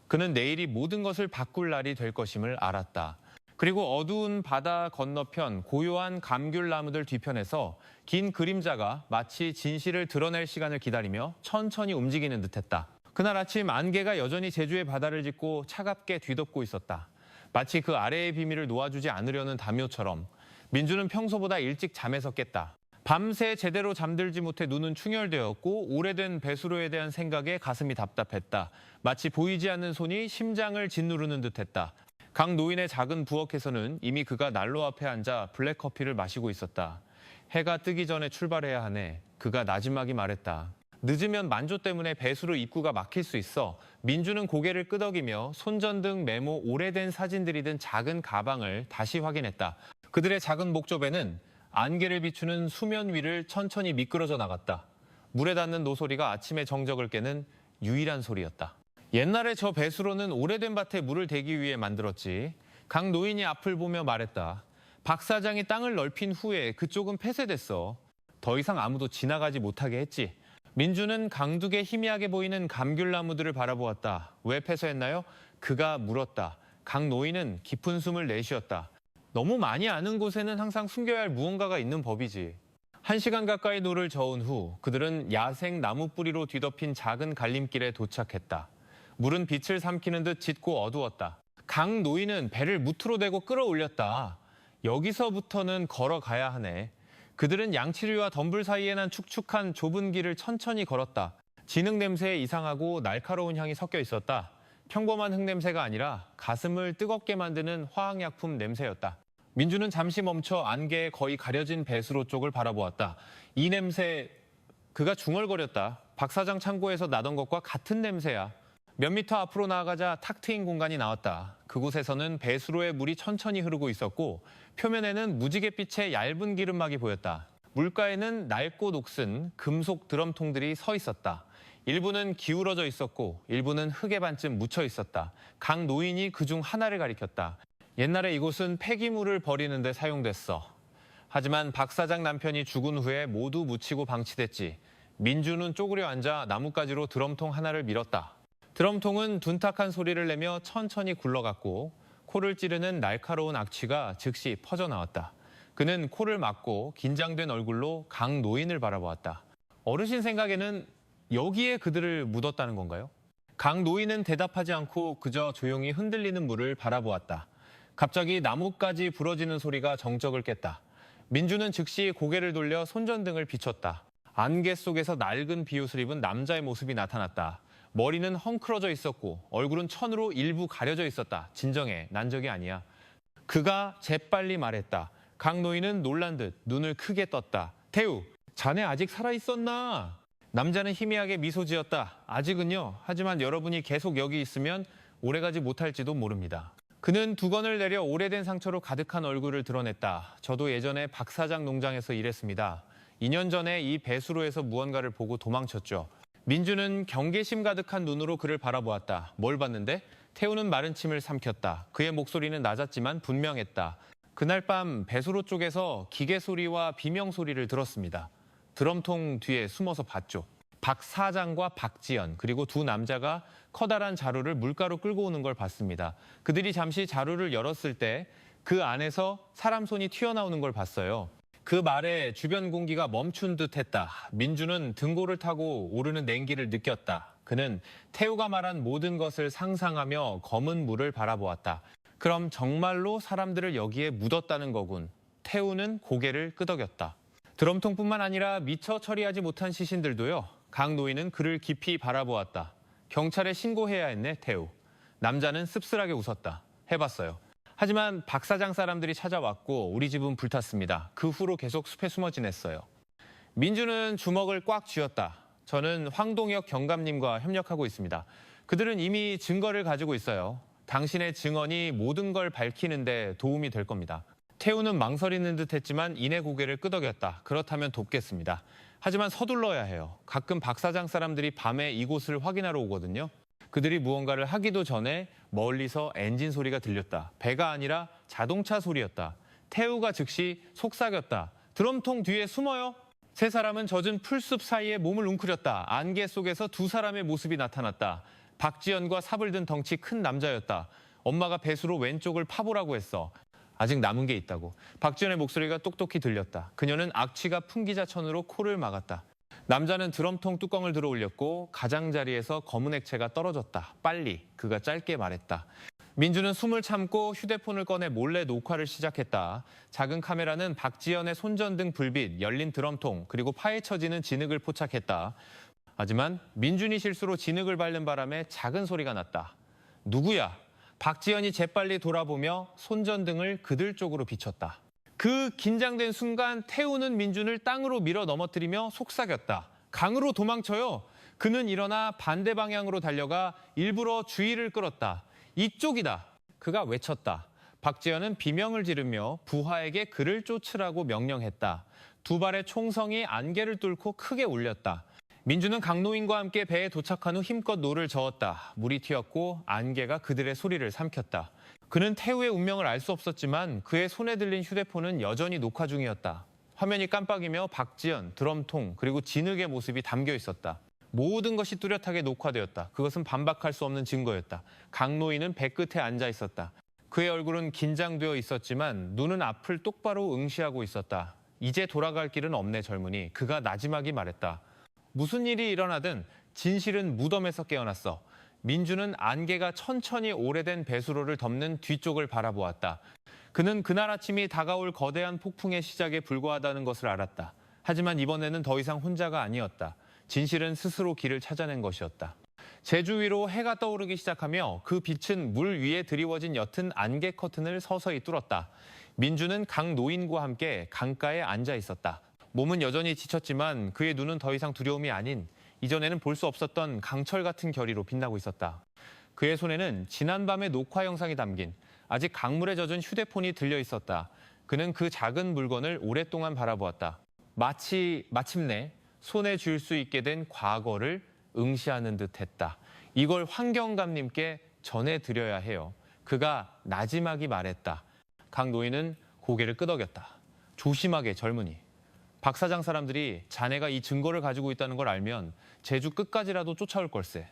그는 내일이 모든 것을 바꿀 날이 될 것임을 알았다. 그리고 어두운 바다 건너편 고요한 감귤나무들 뒤편에서 긴 그림자가 마치 진실을 드러낼 시간을 기다리며 천천히 움직이는 듯했다. 그날 아침 안개가 여전히 제주의 바다를 짚고 차갑게 뒤덮고 있었다. 마치 그 아래의 비밀을 놓아주지 않으려는 담요처럼. 민주는 평소보다 일찍 잠에서 깼다. 밤새 제대로 잠들지 못해 눈은 충혈되었고 오래된 배수로에 대한 생각에 가슴이 답답했다. 마치 보이지 않는 손이 심장을 짓누르는 듯했다. 강 노인의 작은 부엌에서는 이미 그가 난로 앞에 앉아 블랙커피를 마시고 있었다. 해가 뜨기 전에 출발해야 하네. 그가 나지막이 말했다. 늦으면 만조 때문에 배수로 입구가 막힐 수 있어. 민주는 고개를 끄덕이며 손전등, 메모, 오래된 사진들이 든 작은 가방을 다시 확인했다. 그들의 작은 목조배는 안개를 비추는 수면 위를 천천히 미끄러져 나갔다. 물에 닿는 노소리가 아침의 정적을 깨는 유일한 소리였다. 옛날에 저 배수로는 오래된 밭에 물을 대기 위해 만들었지. 강 노인이 앞을 보며 말했다. 박 사장이 땅을 넓힌 후에 그쪽은 폐쇄됐어. 더 이상 아무도 지나가지 못하게 했지. 민주는 강둑에 희미하게 보이는 감귤나무들을 바라보았다. 왜 폐쇄했나요? 그가 물었다. 강 노인은 깊은 숨을 내쉬었다. 너무 많이 아는 곳에는 항상 숨겨야 할 무언가가 있는 법이지. 1시간 가까이 노를 저은 후 그들은 야생 나무 뿌리로 뒤덮인 작은 갈림길에 도착했다. 물은 빛을 삼키는 듯 짙고 어두웠다. 강 노인은 배를 무트로 대고 끌어올렸다. 여기서부터는 걸어가야 하네. 그들은 양치류와 덤불 사이에 난 축축한 좁은 길을 천천히 걸었다. 진흙 냄새에 이상하고 날카로운 향이 섞여 있었다. 평범한 흙냄새가 아니라 가슴을 뜨겁게 만드는 화학약품 냄새였다. 민주는 잠시 멈춰 안개에 거의 가려진 배수로 쪽을 바라보았다. 이 냄새, 그가 중얼거렸다. 박 사장 창고에서 나던 것과 같은 냄새야. 몇 미터 앞으로 나아가자 탁 트인 공간이 나왔다. 그곳에서는 배수로에 물이 천천히 흐르고 있었고 표면에는 무지갯빛의 얇은 기름막이 보였다. 물가에는 낡고 녹슨 금속 드럼통들이 서 있었다. 일부는 기울어져 있었고 일부는 흙에 반쯤 묻혀 있었다. 각 노인이 그중 하나를 가리켰다. 옛날에 이곳은 폐기물을 버리는 데 사용됐어. 하지만 박 사장 남편이 죽은 후에 모두 묻히고 방치됐지. 민주는 쪼그려 앉아 나뭇가지로 드럼통 하나를 밀었다. 드럼통은 둔탁한 소리를 내며 천천히 굴러갔고 코를 찌르는 날카로운 악취가 즉시 퍼져나왔다. 그는 코를 막고 긴장된 얼굴로 각 노인을 바라보았다. 어르신 생각에는 여기에 그들을 묻었다는 건가요? 각 노인은 대답하지 않고 그저 조용히 흔들리는 물을 바라보았다. 갑자기 나뭇가지 부러지는 소리가 정적을 깼다. 민주는 즉시 고개를 돌려 손전등을 비췄다. 안개 속에서 낡은 비옷을 입은 남자의 모습이 나타났다. 머리는 헝클어져 있었고 얼굴은 천으로 일부 가려져 있었다. 진정해, 난 적이 아니야. 그가 재빨리 말했다. 각 노인은 놀란 듯 눈을 크게 떴다. 태우, 자네 아직 살아있었나? 남자는 희미하게 미소 지었다. 아직은요. 하지만 여러분이 계속 여기 있으면 오래가지 못할지도 모릅니다. 그는 두건을 내려 오래된 상처로 가득한 얼굴을 드러냈다. 저도 예전에 박 사장 농장에서 일했습니다. 2년 전에 이 배수로에서 무언가를 보고 도망쳤죠. 민주는 경계심 가득한 눈으로 그를 바라보았다. 뭘 봤는데? 태우는 마른 침을 삼켰다. 그의 목소리는 낮았지만 분명했다. 그날 밤 배수로 쪽에서 기계 소리와 비명 소리를 들었습니다. 드럼통 뒤에 숨어서 봤죠. 박 사장과 박지연 그리고 두 남자가 커다란 자루를 물가로 끌고 오는 걸 봤습니다. 그들이 잠시 자루를 열었을 때 그 안에서 사람 손이 튀어나오는 걸 봤어요. 그 말에 주변 공기가 멈춘 듯했다. 민주는 등골을 타고 오르는 냉기를 느꼈다. 그는 태우가 말한 모든 것을 상상하며 검은 물을 바라보았다. 그럼 정말로 사람들을 여기에 묻었다는 거군. 태우는 고개를 끄덕였다. 드럼통뿐만 아니라 미처 처리하지 못한 시신들도요. 각 노인은 그를 깊이 바라보았다. 경찰에 신고해야 했네, 태우. 남자는 씁쓸하게 웃었다. 해봤어요. 하지만 박 사장 사람들이 찾아왔고 우리 집은 불탔습니다. 그 후로 계속 숲에 숨어 지냈어요. 민주는 주먹을 꽉 쥐었다. 저는 황동혁 경감님과 협력하고 있습니다. 그들은 이미 증거를 가지고 있어요. 당신의 증언이 모든 걸 밝히는데 도움이 될 겁니다. 태우는 망설이는 듯했지만 이내 고개를 끄덕였다. 그렇다면 돕겠습니다. 하지만 서둘러야 해요. 가끔 박 사장 사람들이 밤에 이곳을 확인하러 오거든요. 그들이 무언가를 하기도 전에 멀리서 엔진 소리가 들렸다. 배가 아니라 자동차 소리였다. 태우가 즉시 속삭였다. 드럼통 뒤에 숨어요. 세 사람은 젖은 풀숲 사이에 몸을 웅크렸다. 안개 속에서 두 사람의 모습이 나타났다. 박지연과 삽을 든 덩치 큰 남자였다. 엄마가 배수로 왼쪽을 파보라고 했어. 아직 남은 게 있다고. 박지연의 목소리가 똑똑히 들렸다. 그녀는 악취가 풍기자천으로 코를 막았다. 남자는 드럼통 뚜껑을 들어 올렸고 가장자리에서 검은 액체가 떨어졌다. 빨리, 그가 짧게 말했다. 민주는 숨을 참고 휴대폰을 꺼내 몰래 녹화를 시작했다. 작은 카메라는 박지연의 손전등 불빛, 열린 드럼통, 그리고 파헤쳐지는 진흙을 포착했다. 하지만 민준이 실수로 진흙을 밟는 바람에 작은 소리가 났다. 누구야? 박지연이 재빨리 돌아보며 손전등을 그들 쪽으로 비췄다. 그 긴장된 순간 태우는 민준을 땅으로 밀어 넘어뜨리며 속삭였다. 강으로 도망쳐요. 그는 일어나 반대 방향으로 달려가 일부러 주의를 끌었다. 이쪽이다. 그가 외쳤다. 박지연은 비명을 지르며 부하에게 그를 쫓으라고 명령했다. 두 발의 총성이 안개를 뚫고 크게 울렸다. 민주는 강노인과 함께 배에 도착한 후 힘껏 노를 저었다. 물이 튀었고 안개가 그들의 소리를 삼켰다. 그는 태우의 운명을 알 수 없었지만 그의 손에 들린 휴대폰은 여전히 녹화 중이었다. 화면이 깜빡이며 박지연, 드럼통, 그리고 진흙의 모습이 담겨 있었다. 모든 것이 뚜렷하게 녹화되었다. 그것은 반박할 수 없는 증거였다. 강노인은 배 끝에 앉아 있었다. 그의 얼굴은 긴장되어 있었지만 눈은 앞을 똑바로 응시하고 있었다. 이제 돌아갈 길은 없네, 젊은이. 그가 나지막이 말했다. 무슨 일이 일어나든 진실은 무덤에서 깨어났어. 민주는 안개가 천천히 오래된 배수로를 덮는 뒤쪽을 바라보았다. 그는 그날 아침이 다가올 거대한 폭풍의 시작에 불과하다는 것을 알았다. 하지만 이번에는 더 이상 혼자가 아니었다. 진실은 스스로 길을 찾아낸 것이었다. 제주 위로 해가 떠오르기 시작하며 그 빛은 물 위에 드리워진 옅은 안개 커튼을 서서히 뚫었다. 민주는 강 노인과 함께 강가에 앉아 있었다. 몸은 여전히 지쳤지만 그의 눈은 더 이상 두려움이 아닌 이전에는 볼 수 없었던 강철 같은 결의로 빛나고 있었다. 그의 손에는 지난밤의 녹화 영상이 담긴 아직 강물에 젖은 휴대폰이 들려 있었다. 그는 그 작은 물건을 오랫동안 바라보았다. 마침내 손에 쥘 수 있게 된 과거를 응시하는 듯했다. 이걸 황경감님께 전해드려야 해요. 그가 나지막이 말했다. 강 노인은 고개를 끄덕였다. 조심하게 젊은이. 박 사장 사람들이 자네가 이 증거를 가지고 있다는 걸 알면 제주 끝까지라도 쫓아올 걸세.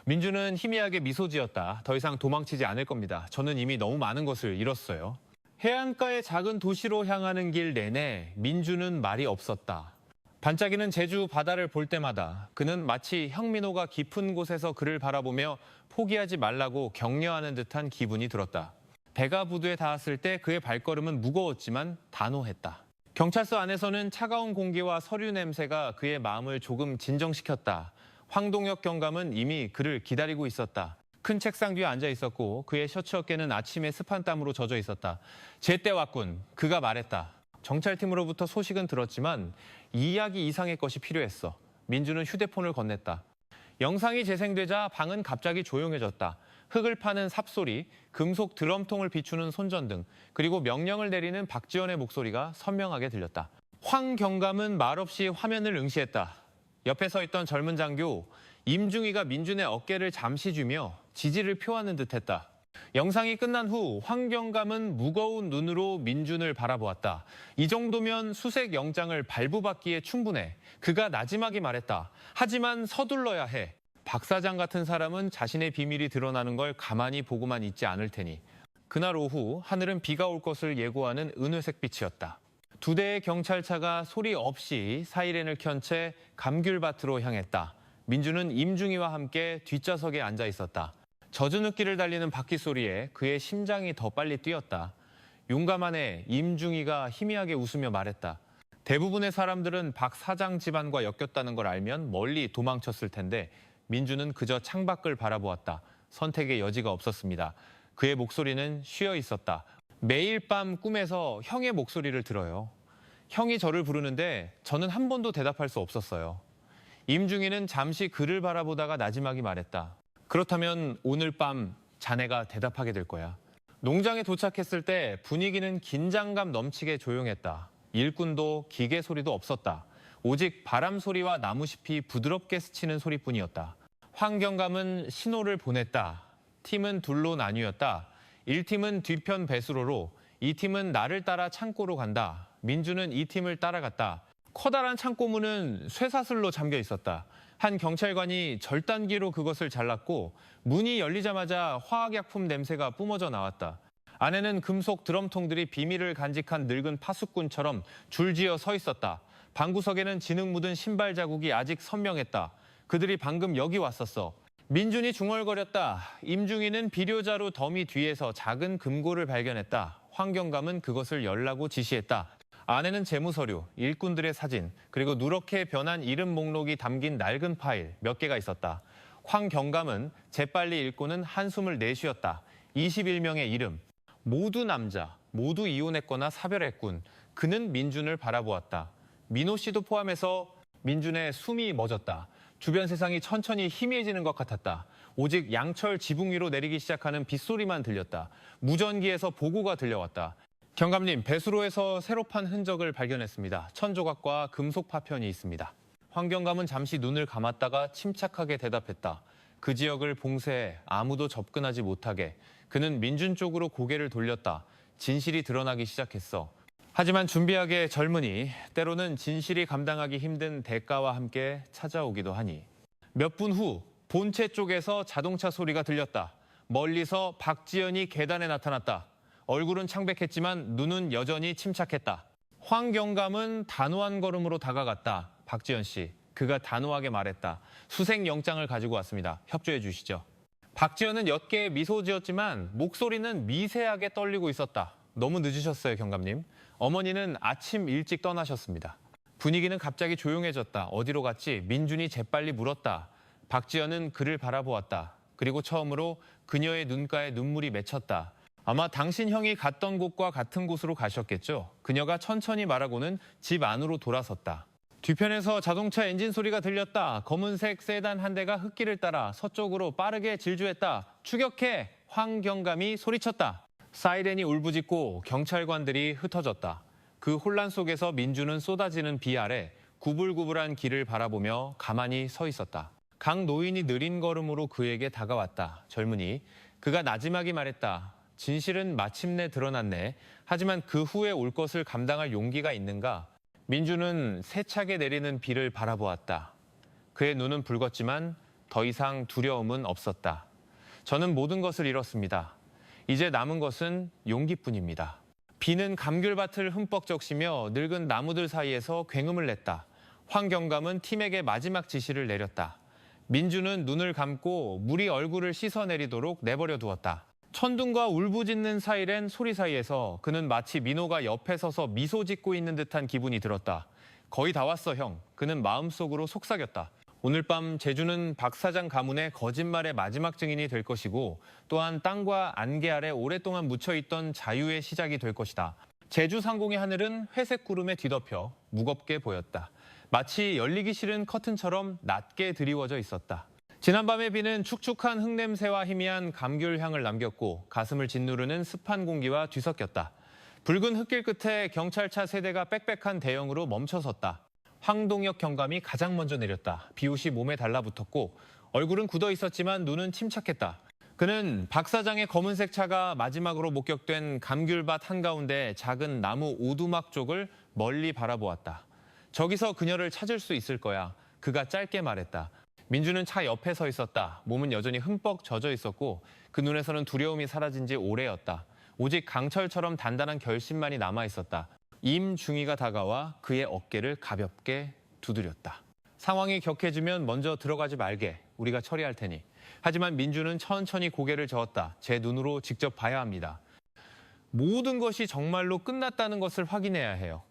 민주는 희미하게 미소 지었다. 더 이상 도망치지 않을 겁니다. 저는 이미 너무 많은 것을 잃었어요. 해안가의 작은 도시로 향하는 길 내내 민주는 말이 없었다. 반짝이는 제주 바다를 볼 때마다 그는 마치 형민호가 깊은 곳에서 그를 바라보며 포기하지 말라고 격려하는 듯한 기분이 들었다. 배가 부두에 닿았을 때 그의 발걸음은 무거웠지만 단호했다. 경찰서 안에서는 차가운 공기와 서류 냄새가 그의 마음을 조금 진정시켰다. 황동혁 경감은 이미 그를 기다리고 있었다. 큰 책상 뒤에 앉아 있었고 그의 셔츠 어깨는 아침에 습한 땀으로 젖어 있었다. 제때 왔군. 그가 말했다. 경찰팀으로부터 소식은 들었지만 이야기 이상의 것이 필요했어. 민주는 휴대폰을 건넸다. 영상이 재생되자 방은 갑자기 조용해졌다. 흙을 파는 삽소리, 금속 드럼통을 비추는 손전등, 그리고 명령을 내리는 박지원의 목소리가 선명하게 들렸다. 황경감은 말없이 화면을 응시했다. 옆에 서 있던 젊은 장교 임중희가 민준의 어깨를 잠시 쥐며 지지를 표하는 듯했다. 영상이 끝난 후 황경감은 무거운 눈으로 민준을 바라보았다. 이 정도면 수색 영장을 발부받기에 충분해. 그가 나지막이 말했다. 하지만 서둘러야 해. 박 사장 같은 사람은 자신의 비밀이 드러나는 걸 가만히 보고만 있지 않을 테니. 그날 오후 하늘은 비가 올 것을 예고하는 은회색 빛이었다. 두 대의 경찰차가 소리 없이 사이렌을 켠 채 감귤밭으로 향했다. 민주는 임중희와 함께 뒷좌석에 앉아 있었다. 젖은 흙길을 달리는 바퀴 소리에 그의 심장이 더 빨리 뛰었다. 용감하네. 임중희가 희미하게 웃으며 말했다. 대부분의 사람들은 박 사장 집안과 엮였다는 걸 알면 멀리 도망쳤을 텐데 민주는 그저 창밖을 바라보았다. 선택의 여지가 없었습니다. 그의 목소리는 쉬어 있었다. 매일 밤 꿈에서 형의 목소리를 들어요. 형이 저를 부르는데 저는 한 번도 대답할 수 없었어요. 임중희는 잠시 그를 바라보다가 나지막이 말했다. 그렇다면 오늘 밤 자네가 대답하게 될 거야. 농장에 도착했을 때 분위기는 긴장감 넘치게 조용했다. 일꾼도 기계 소리도 없었다. 오직 바람 소리와 나무잎이 부드럽게 스치는 소리뿐이었다. 황경감은 신호를 보냈다. 팀은 둘로 나뉘었다. 1팀은 뒤편 배수로로, 2팀은 나를 따라 창고로 간다. 민주는 2팀을 따라갔다. 커다란 창고문은 쇠사슬로 잠겨 있었다. 한 경찰관이 절단기로 그것을 잘랐고 문이 열리자마자 화학약품 냄새가 뿜어져 나왔다. 안에는 금속 드럼통들이 비밀을 간직한 늙은 파수꾼처럼 줄지어 서 있었다. 방구석에는 진흙 묻은 신발 자국이 아직 선명했다. 그들이 방금 여기 왔었어. 민준이 중얼거렸다. 임중희는 비료자루 더미 뒤에서 작은 금고를 발견했다. 황경감은 그것을 열라고 지시했다. 안에는 재무서류, 일꾼들의 사진, 그리고 누렇게 변한 이름 목록이 담긴 낡은 파일 몇 개가 있었다. 황경감은 재빨리 읽고는 한숨을 내쉬었다. 21명의 이름, 모두 남자, 모두 이혼했거나 사별했군. 그는 민준을 바라보았다. 민호 씨도 포함해서 민준의 숨이 멎었다. 주변 세상이 천천히 희미해지는 것 같았다. 오직 양철 지붕 위로 내리기 시작하는 빗소리만 들렸다. 무전기에서 보고가 들려왔다. 경감님, 배수로에서 새로 판 흔적을 발견했습니다. 천조각과 금속 파편이 있습니다. 황경감은 잠시 눈을 감았다가 침착하게 대답했다. 그 지역을 봉쇄해 아무도 접근하지 못하게. 그는 민준 쪽으로 고개를 돌렸다. 진실이 드러나기 시작했어. 하지만 준비하게 젊으니 때로는 진실이 감당하기 힘든 대가와 함께 찾아오기도 하니. 몇 분 후 본체 쪽에서 자동차 소리가 들렸다. 멀리서 박지연이 계단에 나타났다. 얼굴은 창백했지만 눈은 여전히 침착했다. 황경감은 단호한 걸음으로 다가갔다. 박지연 씨, 그가 단호하게 말했다. 수색 영장을 가지고 왔습니다. 협조해 주시죠. 박지연은 옅게 미소 지었지만 목소리는 미세하게 떨리고 있었다. 너무 늦으셨어요, 경감님. 어머니는 아침 일찍 떠나셨습니다. 분위기는 갑자기 조용해졌다. 어디로 갔지? 민준이 재빨리 물었다. 박지연은 그를 바라보았다. 그리고 처음으로 그녀의 눈가에 눈물이 맺혔다. 아마 당신 형이 갔던 곳과 같은 곳으로 가셨겠죠. 그녀가 천천히 말하고는 집 안으로 돌아섰다. 뒤편에서 자동차 엔진 소리가 들렸다. 검은색 세단 한 대가 흙길을 따라 서쪽으로 빠르게 질주했다. 추격해! 황경감이 소리쳤다. 사이렌이 울부짖고 경찰관들이 흩어졌다. 그 혼란 속에서 민주는 쏟아지는 비 아래 구불구불한 길을 바라보며 가만히 서 있었다. 강 노인이 느린 걸음으로 그에게 다가왔다. 젊은이, 그가 나지막이 말했다. 진실은 마침내 드러났네. 하지만 그 후에 올 것을 감당할 용기가 있는가? 민주는 세차게 내리는 비를 바라보았다. 그의 눈은 붉었지만 더 이상 두려움은 없었다. 저는 모든 것을 잃었습니다. 이제 남은 것은 용기뿐입니다. 비는 감귤밭을 흠뻑 적시며 늙은 나무들 사이에서 굉음을 냈다. 황경감은 팀에게 마지막 지시를 내렸다. 민주는 눈을 감고 물이 얼굴을 씻어내리도록 내버려 두었다. 천둥과 울부짖는 사이렌 소리 사이에서 그는 마치 민호가 옆에 서서 미소 짓고 있는 듯한 기분이 들었다. 거의 다 왔어, 형. 그는 마음속으로 속삭였다. 오늘 밤 제주는 박 사장 가문의 거짓말의 마지막 증인이 될 것이고 또한 땅과 안개 아래 오랫동안 묻혀있던 자유의 시작이 될 것이다. 제주 상공의 하늘은 회색 구름에 뒤덮여 무겁게 보였다. 마치 열리기 싫은 커튼처럼 낮게 드리워져 있었다. 지난밤의 비는 축축한 흙냄새와 희미한 감귤향을 남겼고 가슴을 짓누르는 습한 공기와 뒤섞였다. 붉은 흙길 끝에 경찰차 세대가 빽빽한 대형으로 멈춰섰다. 황동혁 경감이 가장 먼저 내렸다. 비옷이 몸에 달라붙었고 얼굴은 굳어 있었지만 눈은 침착했다. 그는 박 사장의 검은색 차가 마지막으로 목격된 감귤밭 한가운데 작은 나무 오두막 쪽을 멀리 바라보았다. 저기서 그녀를 찾을 수 있을 거야. 그가 짧게 말했다. 민주는 차 옆에 서 있었다. 몸은 여전히 흠뻑 젖어 있었고 그 눈에서는 두려움이 사라진 지 오래였다. 오직 강철처럼 단단한 결심만이 남아 있었다. 임중희가 다가와 그의 어깨를 가볍게 두드렸다. 상황이 격해지면 먼저 들어가지 말게. 우리가 처리할 테니. 하지만 민주는 천천히 고개를 저었다. 제 눈으로 직접 봐야 합니다. 모든 것이 정말로 끝났다는 것을 확인해야 해요.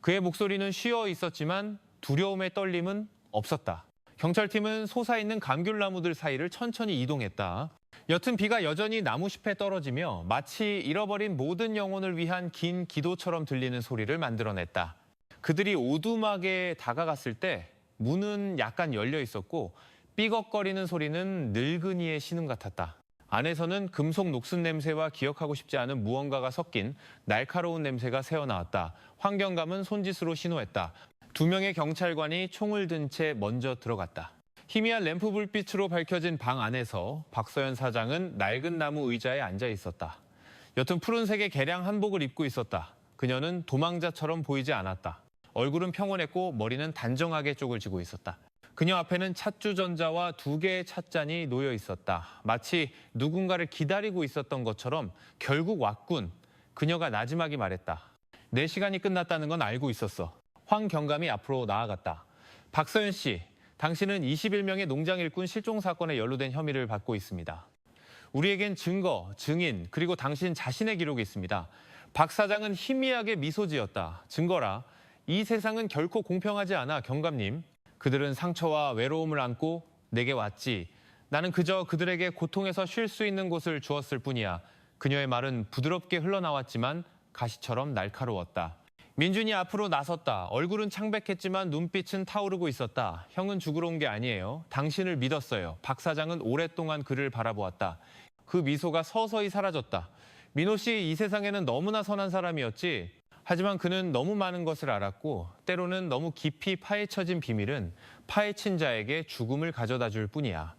그의 목소리는 쉬어 있었지만 두려움의 떨림은 없었다. 경찰팀은 솟아있는 감귤나무들 사이를 천천히 이동했다. 옅은 비가 여전히 나무숲에 떨어지며 마치 잃어버린 모든 영혼을 위한 긴 기도처럼 들리는 소리를 만들어냈다. 그들이 오두막에 다가갔을 때 문은 약간 열려 있었고 삐걱거리는 소리는 늙은이의 신음 같았다. 안에서는 금속 녹슨 냄새와 기억하고 싶지 않은 무언가가 섞인 날카로운 냄새가 새어나왔다. 황경감은 손짓으로 신호했다. 2명의 경찰관이 총을 든 채 먼저 들어갔다. 희미한 램프 불빛으로 밝혀진 방 안에서 박서연 사장은 낡은 나무 의자에 앉아 있었다. 옅은 푸른색의 개량 한복을 입고 있었다. 그녀는 도망자처럼 보이지 않았다. 얼굴은 평온했고 머리는 단정하게 쪽을 쥐고 있었다. 그녀 앞에는 찻주전자와 2개의 찻잔이 놓여 있었다. 마치 누군가를 기다리고 있었던 것처럼 결국 왔군. 그녀가 나지막이 말했다. 내 시간이 끝났다는 건 알고 있었어. 황경감이 앞으로 나아갔다. 박서연 씨, 당신은 21명의 농장 일꾼 실종 사건에 연루된 혐의를 받고 있습니다. 우리에겐 증거, 증인, 그리고 당신 자신의 기록이 있습니다. 박 사장은 희미하게 미소 지었다. 증거라. 이 세상은 결코 공평하지 않아, 경감님. 그들은 상처와 외로움을 안고 내게 왔지. 나는 그저 그들에게 고통에서 쉴 수 있는 곳을 주었을 뿐이야. 그녀의 말은 부드럽게 흘러나왔지만 가시처럼 날카로웠다. 민준이 앞으로 나섰다. 얼굴은 창백했지만 눈빛은 타오르고 있었다. 형은 죽으러 온 게 아니에요. 당신을 믿었어요. 박 사장은 오랫동안 그를 바라보았다. 그 미소가 서서히 사라졌다. 민호 씨, 이 세상에는 너무나 선한 사람이었지. 하지만 그는 너무 많은 것을 알았고 때로는 너무 깊이 파헤쳐진 비밀은 파헤친 자에게 죽음을 가져다 줄 뿐이야.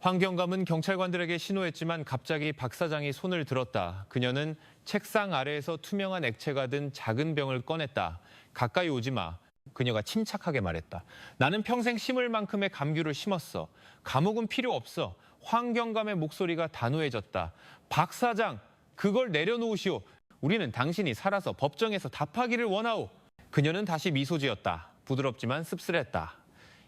황경감은 경찰관들에게 신호했지만 갑자기 박 사장이 손을 들었다. 그녀는 책상 아래에서 투명한 액체가 든 작은 병을 꺼냈다. 가까이 오지 마. 그녀가 침착하게 말했다. 나는 평생 심을 만큼의 감귤을 심었어. 감옥은 필요 없어. 황경감의 목소리가 단호해졌다. 박 사장, 그걸 내려놓으시오. 우리는 당신이 살아서 법정에서 답하기를 원하오. 그녀는 다시 미소 지었다. 부드럽지만 씁쓸했다.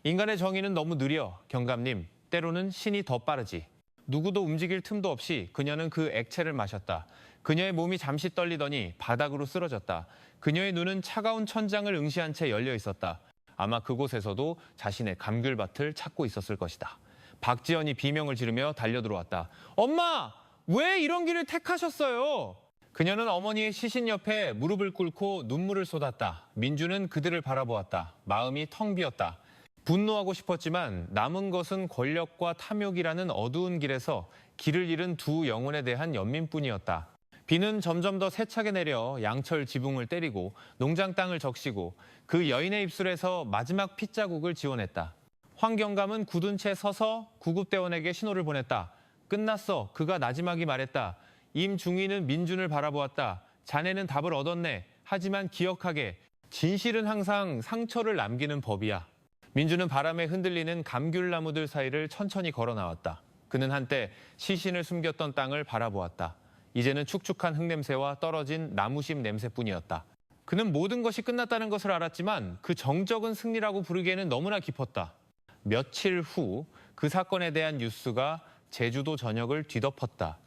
인간의 정의는 너무 느려, 경감님. 때로는 신이 더 빠르지. 누구도 움직일 틈도 없이 그녀는 그 액체를 마셨다. 그녀의 몸이 잠시 떨리더니 바닥으로 쓰러졌다. 그녀의 눈은 차가운 천장을 응시한 채 열려 있었다. 아마 그곳에서도 자신의 감귤밭을 찾고 있었을 것이다. 박지연이 비명을 지르며 달려들어왔다. 엄마! 왜 이런 길을 택하셨어요? 그녀는 어머니의 시신 옆에 무릎을 꿇고 눈물을 쏟았다. 민주는 그들을 바라보았다. 마음이 텅 비었다. 분노하고 싶었지만 남은 것은 권력과 탐욕이라는 어두운 길에서 길을 잃은 두 영혼에 대한 연민뿐이었다. 비는 점점 더 세차게 내려 양철 지붕을 때리고 농장 땅을 적시고 그 여인의 입술에서 마지막 핏자국을 지워냈다. 황경감은 굳은 채 서서 구급대원에게 신호를 보냈다. 끝났어. 그가 나지막이 말했다. 임중위는 민준을 바라보았다. 자네는 답을 얻었네. 하지만 기억하게. 진실은 항상 상처를 남기는 법이야. 민준은 바람에 흔들리는 감귤나무들 사이를 천천히 걸어 나왔다. 그는 한때 시신을 숨겼던 땅을 바라보았다. 이제는 축축한 흙냄새와 떨어진 나무심 냄새뿐이었다. 그는 모든 것이 끝났다는 것을 알았지만 그 정적은 승리라고 부르기에는 너무나 깊었다. 며칠 후 그 사건에 대한 뉴스가 제주도 전역을 뒤덮었다.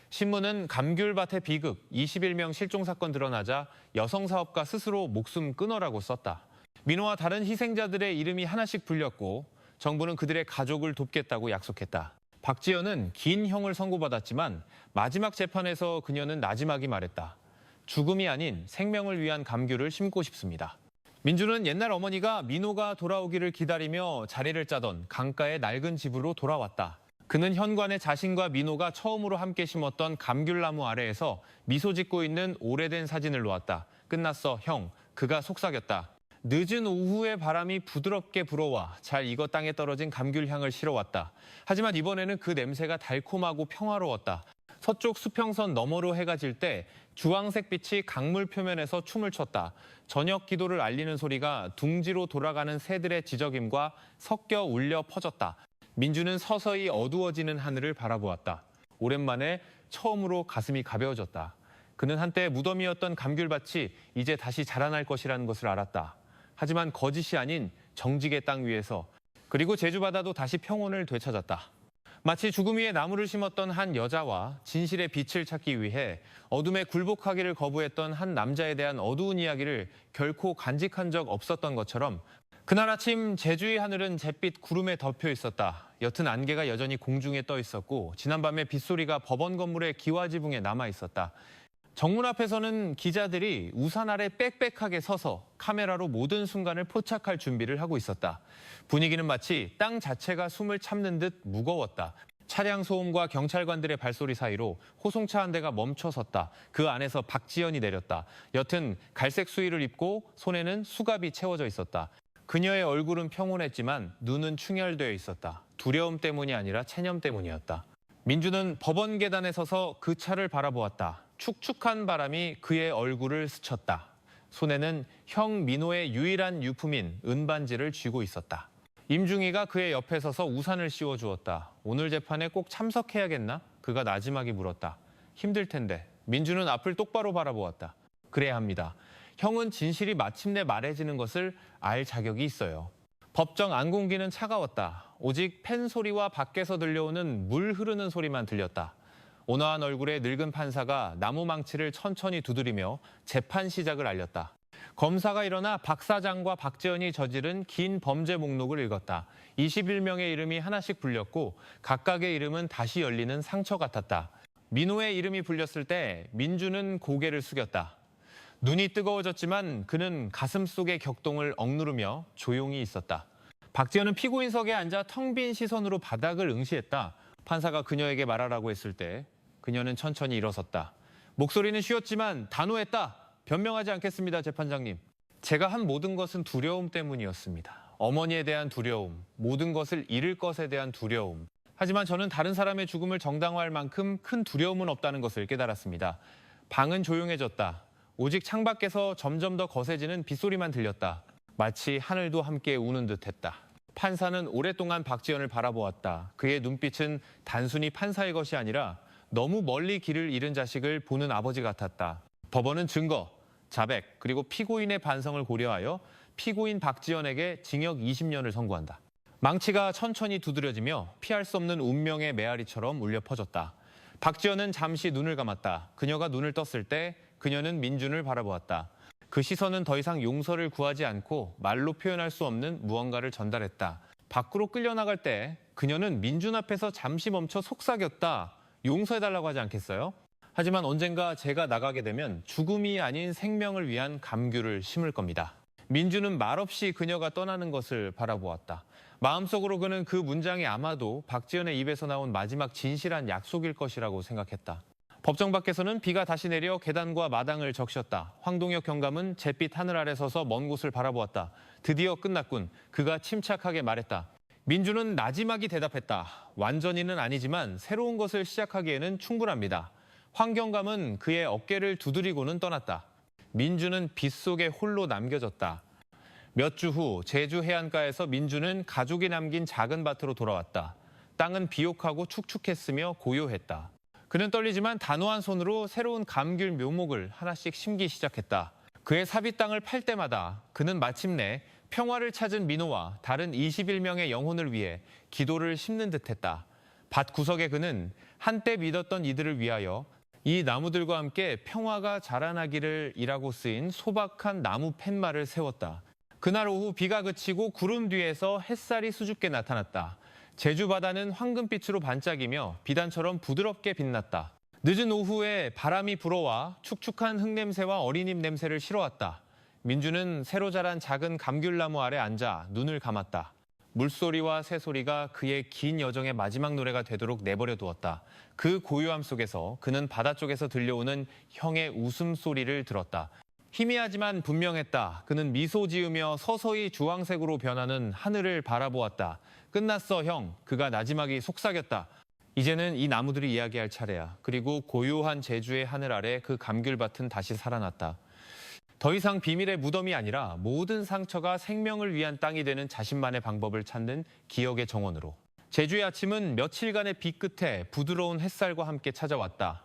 신문은 감귤밭의 비극, 21명 실종 사건 드러나자 여성 사업가 스스로 목숨 끊어라고 썼다. 민호와 다른 희생자들의 이름이 하나씩 불렸고 정부는 그들의 가족을 돕겠다고 약속했다. 박지연은 긴 형을 선고받았지만 마지막 재판에서 그녀는 나지막이 말했다. 죽음이 아닌 생명을 위한 감귤을 심고 싶습니다. 민주는 옛날 어머니가 민호가 돌아오기를 기다리며 자리를 짜던 강가의 낡은 집으로 돌아왔다. 그는 현관에 자신과 민호가 처음으로 함께 심었던 감귤나무 아래에서 미소 짓고 있는 오래된 사진을 놓았다. 끝났어, 형. 그가 속삭였다. 늦은 오후의 바람이 부드럽게 불어와 잘 익어 땅에 떨어진 감귤향을 실어왔다. 하지만 이번에는 그 냄새가 달콤하고 평화로웠다. 서쪽 수평선 너머로 해가 질 때 주황색 빛이 강물 표면에서 춤을 췄다. 저녁 기도를 알리는 소리가 둥지로 돌아가는 새들의 지저귐과 섞여 울려 퍼졌다. 민주는 서서히 어두워지는 하늘을 바라보았다. 오랜만에 처음으로 가슴이 가벼워졌다. 그는 한때 무덤이었던 감귤밭이 이제 다시 자라날 것이라는 것을 알았다. 하지만 거짓이 아닌 정직의 땅 위에서, 그리고 제주 바다도 다시 평온을 되찾았다. 마치 죽음 위에 나무를 심었던 한 여자와 진실의 빛을 찾기 위해 어둠에 굴복하기를 거부했던 한 남자에 대한 어두운 이야기를 결코 간직한 적 없었던 것처럼 그날 아침 제주의 하늘은 잿빛 구름에 덮여 있었다. 옅은 안개가 여전히 공중에 떠 있었고 지난밤의 빗소리가 법원 건물의 기와지붕에 남아 있었다. 정문 앞에서는 기자들이 우산 아래 빽빽하게 서서 카메라로 모든 순간을 포착할 준비를 하고 있었다. 분위기는 마치 땅 자체가 숨을 참는 듯 무거웠다. 차량 소음과 경찰관들의 발소리 사이로 호송차 한 대가 멈춰섰다. 그 안에서 박지연이 내렸다. 옅은 갈색 수의를 입고 손에는 수갑이 채워져 있었다. 그녀의 얼굴은 평온했지만 눈은 충혈되어 있었다. 두려움 때문이 아니라 체념 때문이었다. 민주는 법원 계단에 서서 그 차를 바라보았다. 축축한 바람이 그의 얼굴을 스쳤다. 손에는 형 민호의 유일한 유품인 은반지를 쥐고 있었다. 임중희가 그의 옆에 서서 우산을 씌워주었다. 오늘 재판에 꼭 참석해야겠나? 그가 나지막이 물었다. 힘들 텐데. 민주는 앞을 똑바로 바라보았다. 그래야 합니다. 형은 진실이 마침내 말해지는 것을 알 자격이 있어요. 법정 안공기는 차가웠다. 오직 펜 소리와 밖에서 들려오는 물 흐르는 소리만 들렸다. 온화한 얼굴의 늙은 판사가 나무 망치를 천천히 두드리며 재판 시작을 알렸다. 검사가 일어나 박 사장과 박지연이 저지른 긴 범죄 목록을 읽었다. 21명의 이름이 하나씩 불렸고 각각의 이름은 다시 열리는 상처 같았다. 민호의 이름이 불렸을 때 민주는 고개를 숙였다. 눈이 뜨거워졌지만 그는 가슴 속의 격동을 억누르며 조용히 있었다. 박지연은 피고인석에 앉아 텅 빈 시선으로 바닥을 응시했다. 판사가 그녀에게 말하라고 했을 때 그녀는 천천히 일어섰다. 목소리는 쉬었지만 단호했다. 변명하지 않겠습니다, 재판장님. 제가 한 모든 것은 두려움 때문이었습니다. 어머니에 대한 두려움, 모든 것을 잃을 것에 대한 두려움. 하지만 저는 다른 사람의 죽음을 정당화할 만큼 큰 두려움은 없다는 것을 깨달았습니다. 방은 조용해졌다. 오직 창밖에서 점점 더 거세지는 빗소리만 들렸다. 마치 하늘도 함께 우는 듯했다. 판사는 오랫동안 박지연을 바라보았다. 그의 눈빛은 단순히 판사의 것이 아니라 너무 멀리 길을 잃은 자식을 보는 아버지 같았다. 법원은 증거, 자백, 그리고 피고인의 반성을 고려하여 피고인 박지연에게 징역 20년을 선고한다. 망치가 천천히 두드려지며 피할 수 없는 운명의 메아리처럼 울려 퍼졌다. 박지연은 잠시 눈을 감았다. 그녀가 눈을 떴을 때 그녀는 민준을 바라보았다. 그 시선은 더 이상 용서를 구하지 않고 말로 표현할 수 없는 무언가를 전달했다. 밖으로 끌려나갈 때 그녀는 민준 앞에서 잠시 멈춰 속삭였다. 용서해달라고 하지 않겠어요? 하지만 언젠가 제가 나가게 되면 죽음이 아닌 생명을 위한 감귤을 심을 겁니다. 민주는 말없이 그녀가 떠나는 것을 바라보았다. 마음속으로 그는 그 문장이 아마도 박지연의 입에서 나온 마지막 진실한 약속일 것이라고 생각했다. 법정 밖에서는 비가 다시 내려 계단과 마당을 적셨다. 황동혁 경감은 잿빛 하늘 아래 서서 먼 곳을 바라보았다. 드디어 끝났군. 그가 침착하게 말했다. 민주는 나지막이 대답했다. 완전히는 아니지만 새로운 것을 시작하기에는 충분합니다. 황 경감은 그의 어깨를 두드리고는 떠났다. 민주는 빗속에 홀로 남겨졌다. 몇 주 후 제주 해안가에서 민주는 가족이 남긴 작은 밭으로 돌아왔다. 땅은 비옥하고 축축했으며 고요했다. 그는 떨리지만 단호한 손으로 새로운 감귤 묘목을 하나씩 심기 시작했다. 그의 사비 땅을 팔 때마다 그는 마침내 평화를 찾은 민호와 다른 21명의 영혼을 위해 기도를 심는 듯했다. 밭 구석에 그는 한때 믿었던 이들을 위하여 이 나무들과 함께 평화가 자라나기를 이라고 쓰인 소박한 나무 팻말을 세웠다. 그날 오후 비가 그치고 구름 뒤에서 햇살이 수줍게 나타났다. 제주 바다는 황금빛으로 반짝이며 비단처럼 부드럽게 빛났다. 늦은 오후에 바람이 불어와 축축한 흙냄새와 어린잎 냄새를 실어왔다. 민주는 새로 자란 작은 감귤나무 아래 앉아 눈을 감았다. 물소리와 새소리가 그의 긴 여정의 마지막 노래가 되도록 내버려 두었다. 그 고요함 속에서 그는 바다 쪽에서 들려오는 형의 웃음소리를 들었다. 희미하지만 분명했다. 그는 미소 지으며 서서히 주황색으로 변하는 하늘을 바라보았다. 끝났어, 형. 그가 나지막이 속삭였다. 이제는 이 나무들이 이야기할 차례야. 그리고 고요한 제주의 하늘 아래 그 감귤밭은 다시 살아났다. 더 이상 비밀의 무덤이 아니라 모든 상처가 생명을 위한 땅이 되는 자신만의 방법을 찾는 기억의 정원으로. 제주의 아침은 며칠간의 비 끝에 부드러운 햇살과 함께 찾아왔다.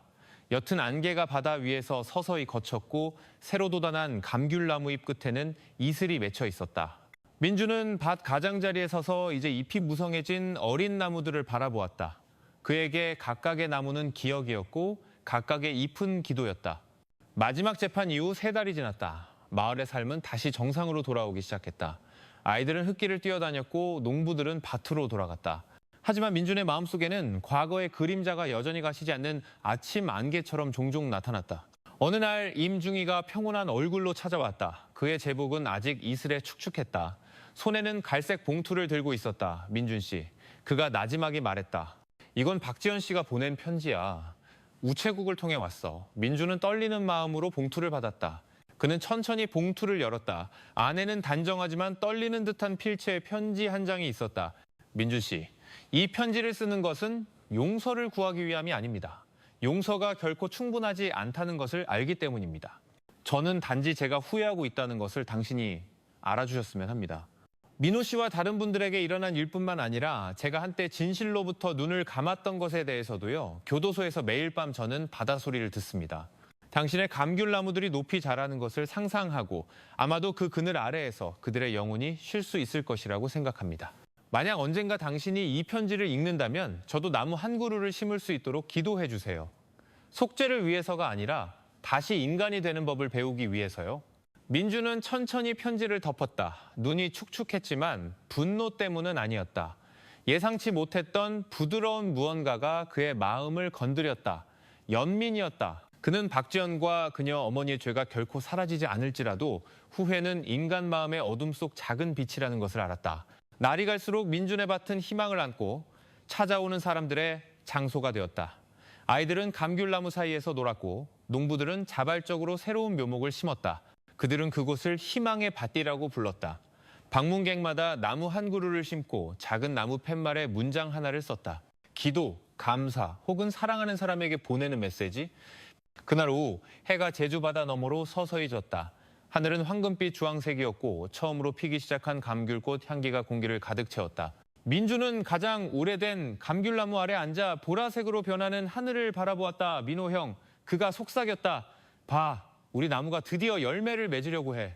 옅은 안개가 바다 위에서 서서히 걷혔고 새로 돋아난 감귤나무 잎 끝에는 이슬이 맺혀 있었다. 민주는 밭 가장자리에 서서 이제 잎이 무성해진 어린 나무들을 바라보았다. 그에게 각각의 나무는 기억이었고 각각의 잎은 기도였다. 마지막 재판 이후 3달이 지났다. 마을의 삶은 다시 정상으로 돌아오기 시작했다. 아이들은 흙길을 뛰어다녔고 농부들은 밭으로 돌아갔다. 하지만 민준의 마음속에는 과거의 그림자가 여전히 가시지 않는 아침 안개처럼 종종 나타났다. 어느 날 임중이가 평온한 얼굴로 찾아왔다. 그의 제복은 아직 이슬에 축축했다. 손에는 갈색 봉투를 들고 있었다. 민준 씨. 그가 나지막이 말했다. 이건 박지연 씨가 보낸 편지야. 우체국을 통해 왔어. 민주는 떨리는 마음으로 봉투를 받았다. 그는 천천히 봉투를 열었다. 안에는 단정하지만 떨리는 듯한 필체의 편지 한 장이 있었다. 민준 씨, 이 편지를 쓰는 것은 용서를 구하기 위함이 아닙니다. 용서가 결코 충분하지 않다는 것을 알기 때문입니다. 저는 단지 제가 후회하고 있다는 것을 당신이 알아주셨으면 합니다. 민호 씨와 다른 분들에게 일어난 일뿐만 아니라 제가 한때 진실로부터 눈을 감았던 것에 대해서도요. 교도소에서 매일 밤 저는 바다 소리를 듣습니다. 당신의 감귤나무들이 높이 자라는 것을 상상하고 아마도 그 그늘 아래에서 그들의 영혼이 쉴 수 있을 것이라고 생각합니다. 만약 언젠가 당신이 이 편지를 읽는다면 저도 나무 한 그루를 심을 수 있도록 기도해 주세요. 속죄를 위해서가 아니라 다시 인간이 되는 법을 배우기 위해서요. 민주는 천천히 편지를 덮었다. 눈이 축축했지만 분노 때문은 아니었다. 예상치 못했던 부드러운 무언가가 그의 마음을 건드렸다. 연민이었다. 그는 박지연과 그녀 어머니의 죄가 결코 사라지지 않을지라도 후회는 인간 마음의 어둠 속 작은 빛이라는 것을 알았다. 날이 갈수록 민준의 밭은 희망을 안고 찾아오는 사람들의 장소가 되었다. 아이들은 감귤나무 사이에서 놀았고 농부들은 자발적으로 새로운 묘목을 심었다. 그들은 그곳을 희망의 밭이라고 불렀다. 방문객마다 나무 한 그루를 심고 작은 나무 팻말에 문장 하나를 썼다. 기도, 감사 혹은 사랑하는 사람에게 보내는 메시지. 그날 오후 해가 제주 바다 너머로 서서히 졌다. 하늘은 황금빛 주황색이었고 처음으로 피기 시작한 감귤꽃 향기가 공기를 가득 채웠다. 민주는 가장 오래된 감귤나무 아래 앉아 보라색으로 변하는 하늘을 바라보았다. 민호 형, 그가 속삭였다. 봐, 우리 나무가 드디어 열매를 맺으려고 해.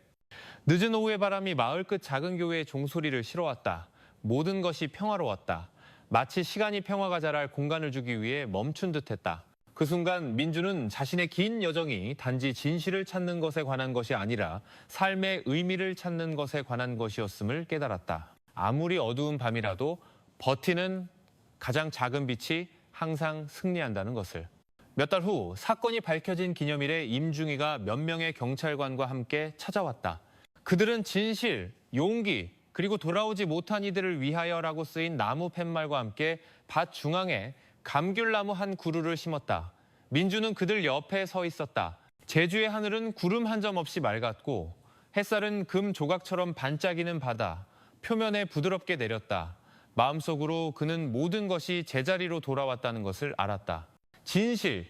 늦은 오후의 바람이 마을 끝 작은 교회의 종소리를 실어왔다. 모든 것이 평화로웠다. 마치 시간이 평화가 자랄 공간을 주기 위해 멈춘 듯했다. 그 순간 민주는 자신의 긴 여정이 단지 진실을 찾는 것에 관한 것이 아니라 삶의 의미를 찾는 것에 관한 것이었음을 깨달았다. 아무리 어두운 밤이라도 버티는 가장 작은 빛이 항상 승리한다는 것을. 몇 달 후 사건이 밝혀진 기념일에 임중희가 몇 명의 경찰관과 함께 찾아왔다. 그들은 진실, 용기, 그리고 돌아오지 못한 이들을 위하여라고 쓰인 나무 팻말과 함께 밭 중앙에 감귤나무 한 그루를 심었다. 민주는 그들 옆에 서 있었다. 제주의 하늘은 구름 한 점 없이 맑았고 햇살은 금 조각처럼 반짝이는 바다, 표면에 부드럽게 내렸다. 마음속으로 그는 모든 것이 제자리로 돌아왔다는 것을 알았다. 진실,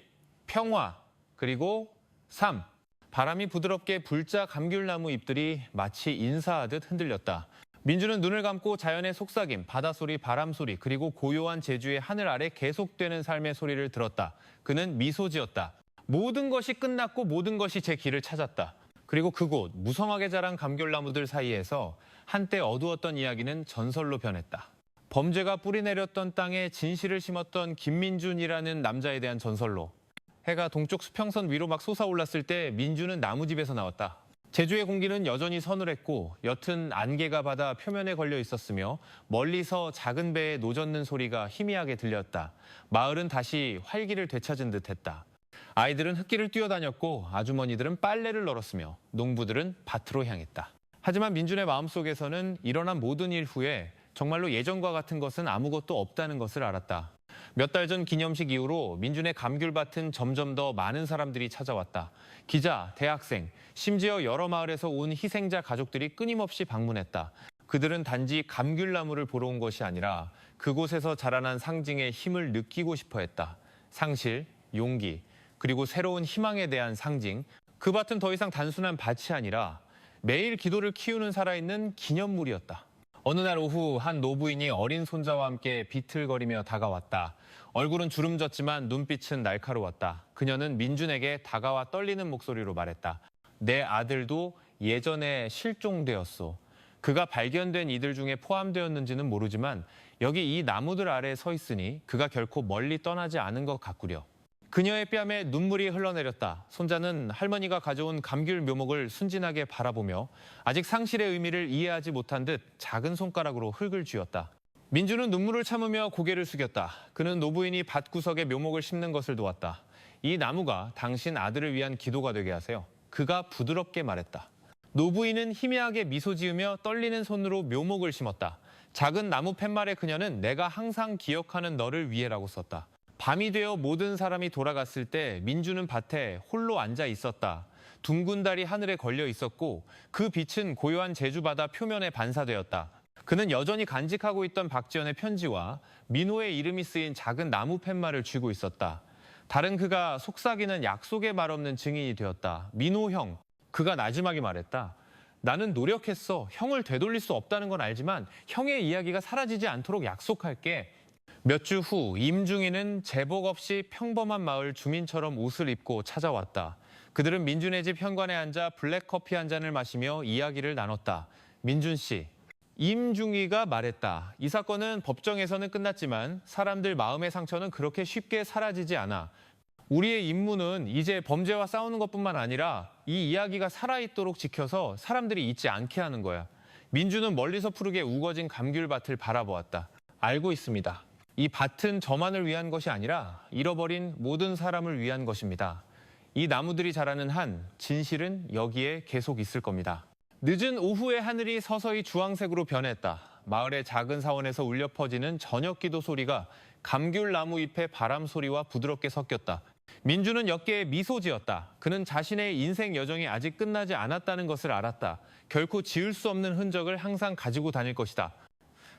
평화, 그리고 삶. 바람이 부드럽게 불자 감귤나무 잎들이 마치 인사하듯 흔들렸다. 민주는 눈을 감고 자연의 속삭임, 바다소리, 바람소리, 그리고 고요한 제주의 하늘 아래 계속되는 삶의 소리를 들었다. 그는 미소 지었다. 모든 것이 끝났고 모든 것이 제 길을 찾았다. 그리고 그곳 무성하게 자란 감귤나무들 사이에서 한때 어두웠던 이야기는 전설로 변했다. 범죄가 뿌리내렸던 땅에 진실을 심었던 김민준이라는 남자에 대한 전설로. 해가 동쪽 수평선 위로 막 솟아올랐을 때 민주는 나무집에서 나왔다. 제주의 공기는 여전히 서늘했고 옅은 안개가 바다 표면에 걸려 있었으며 멀리서 작은 배에 노젓는 소리가 희미하게 들렸다. 마을은 다시 활기를 되찾은 듯했다. 아이들은 흙길을 뛰어다녔고 아주머니들은 빨래를 널었으며 농부들은 밭으로 향했다. 하지만 민준의 마음속에서는 일어난 모든 일 후에 정말로 예전과 같은 것은 아무것도 없다는 것을 알았다. 몇 달 전 기념식 이후로 민준의 감귤밭은 점점 더 많은 사람들이 찾아왔다. 기자, 대학생, 심지어 여러 마을에서 온 희생자 가족들이 끊임없이 방문했다. 그들은 단지 감귤나무를 보러 온 것이 아니라 그곳에서 자라난 상징의 힘을 느끼고 싶어 했다. 상실, 용기, 그리고 새로운 희망에 대한 상징. 그 밭은 더 이상 단순한 밭이 아니라 매일 기도를 키우는 살아있는 기념물이었다. 어느 날 오후 한 노부인이 어린 손자와 함께 비틀거리며 다가왔다. 얼굴은 주름졌지만 눈빛은 날카로웠다. 그녀는 민준에게 다가와 떨리는 목소리로 말했다. 내 아들도 예전에 실종되었소. 그가 발견된 이들 중에 포함되었는지는 모르지만 여기 이 나무들 아래에 서 있으니 그가 결코 멀리 떠나지 않은 것 같구려. 그녀의 뺨에 눈물이 흘러내렸다. 손자는 할머니가 가져온 감귤 묘목을 순진하게 바라보며 아직 상실의 의미를 이해하지 못한 듯 작은 손가락으로 흙을 쥐었다. 민주는 눈물을 참으며 고개를 숙였다. 그는 노부인이 밭구석에 묘목을 심는 것을 도왔다. 이 나무가 당신 아들을 위한 기도가 되게 하세요. 그가 부드럽게 말했다. 노부인은 희미하게 미소 지으며 떨리는 손으로 묘목을 심었다. 작은 나무 팻말에 그녀는 내가 항상 기억하는 너를 위해라고 썼다. 밤이 되어 모든 사람이 돌아갔을 때 민주는 밭에 홀로 앉아 있었다. 둥근 달이 하늘에 걸려 있었고 그 빛은 고요한 제주 바다 표면에 반사되었다. 그는 여전히 간직하고 있던 박지연의 편지와 민호의 이름이 쓰인 작은 나무 팻말을 쥐고 있었다. 다른 그가 속삭이는 약속의 말 없는 증인이 되었다. 민호 형, 그가 나지막이 말했다. 나는 노력했어. 형을 되돌릴 수 없다는 건 알지만 형의 이야기가 사라지지 않도록 약속할게. 몇 주 후 임중희는 제복 없이 평범한 마을 주민처럼 옷을 입고 찾아왔다. 그들은 민준의 집 현관에 앉아 블랙커피 한 잔을 마시며 이야기를 나눴다. 민준 씨, 임중희가 말했다. 이 사건은 법정에서는 끝났지만 사람들 마음의 상처는 그렇게 쉽게 사라지지 않아. 우리의 임무는 이제 범죄와 싸우는 것뿐만 아니라 이 이야기가 살아있도록 지켜서 사람들이 잊지 않게 하는 거야. 민주는 멀리서 푸르게 우거진 감귤밭을 바라보았다. 알고 있습니다. 이 밭은 저만을 위한 것이 아니라 잃어버린 모든 사람을 위한 것입니다. 이 나무들이 자라는 한 진실은 여기에 계속 있을 겁니다. 늦은 오후의 하늘이 서서히 주황색으로 변했다. 마을의 작은 사원에서 울려 퍼지는 저녁 기도 소리가 감귤나무 잎의 바람 소리와 부드럽게 섞였다. 민주는 역계에 미소 지었다. 그는 자신의 인생 여정이 아직 끝나지 않았다는 것을 알았다. 결코 지울 수 없는 흔적을 항상 가지고 다닐 것이다.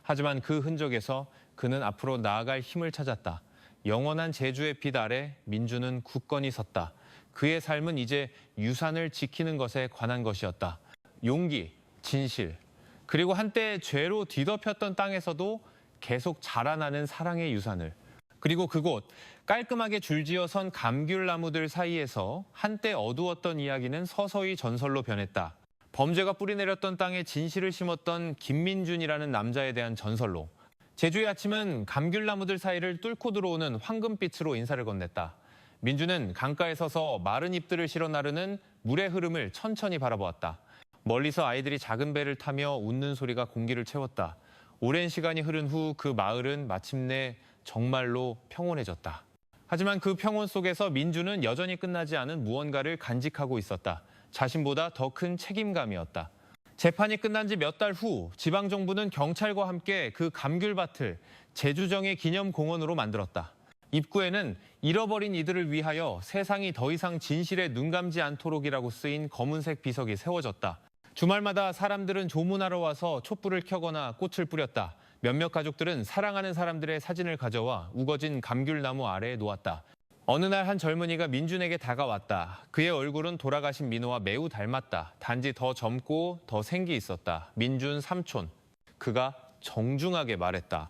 하지만 그 흔적에서 그는 앞으로 나아갈 힘을 찾았다. 영원한 제주의 빛 아래 민주는 굳건히 섰다. 그의 삶은 이제 유산을 지키는 것에 관한 것이었다. 용기, 진실, 그리고 한때 죄로 뒤덮였던 땅에서도 계속 자라나는 사랑의 유산을. 그리고 그곳 깔끔하게 줄지어 선 감귤나무들 사이에서 한때 어두웠던 이야기는 서서히 전설로 변했다. 범죄가 뿌리내렸던 땅에 진실을 심었던 김민준이라는 남자에 대한 전설로. 제주의 아침은 감귤나무들 사이를 뚫고 들어오는 황금빛으로 인사를 건넸다. 민주는 강가에 서서 마른 잎들을 실어 나르는 물의 흐름을 천천히 바라보았다. 멀리서 아이들이 작은 배를 타며 웃는 소리가 공기를 채웠다. 오랜 시간이 흐른 후 그 마을은 마침내 정말로 평온해졌다. 하지만 그 평온 속에서 민주는 여전히 끝나지 않은 무언가를 간직하고 있었다. 자신보다 더 큰 책임감이었다. 재판이 끝난 지 몇 달 후 지방정부는 경찰과 함께 그 감귤밭을 제주정의 기념공원으로 만들었다. 입구에는 잃어버린 이들을 위하여 세상이 더 이상 진실에 눈감지 않도록이라고 쓰인 검은색 비석이 세워졌다. 주말마다 사람들은 조문하러 와서 촛불을 켜거나 꽃을 뿌렸다. 몇몇 가족들은 사랑하는 사람들의 사진을 가져와 우거진 감귤나무 아래에 놓았다. 어느 날 한 젊은이가 민준에게 다가왔다. 그의 얼굴은 돌아가신 민호와 매우 닮았다. 단지 더 젊고 더 생기 있었다. 민준 삼촌. 그가 정중하게 말했다.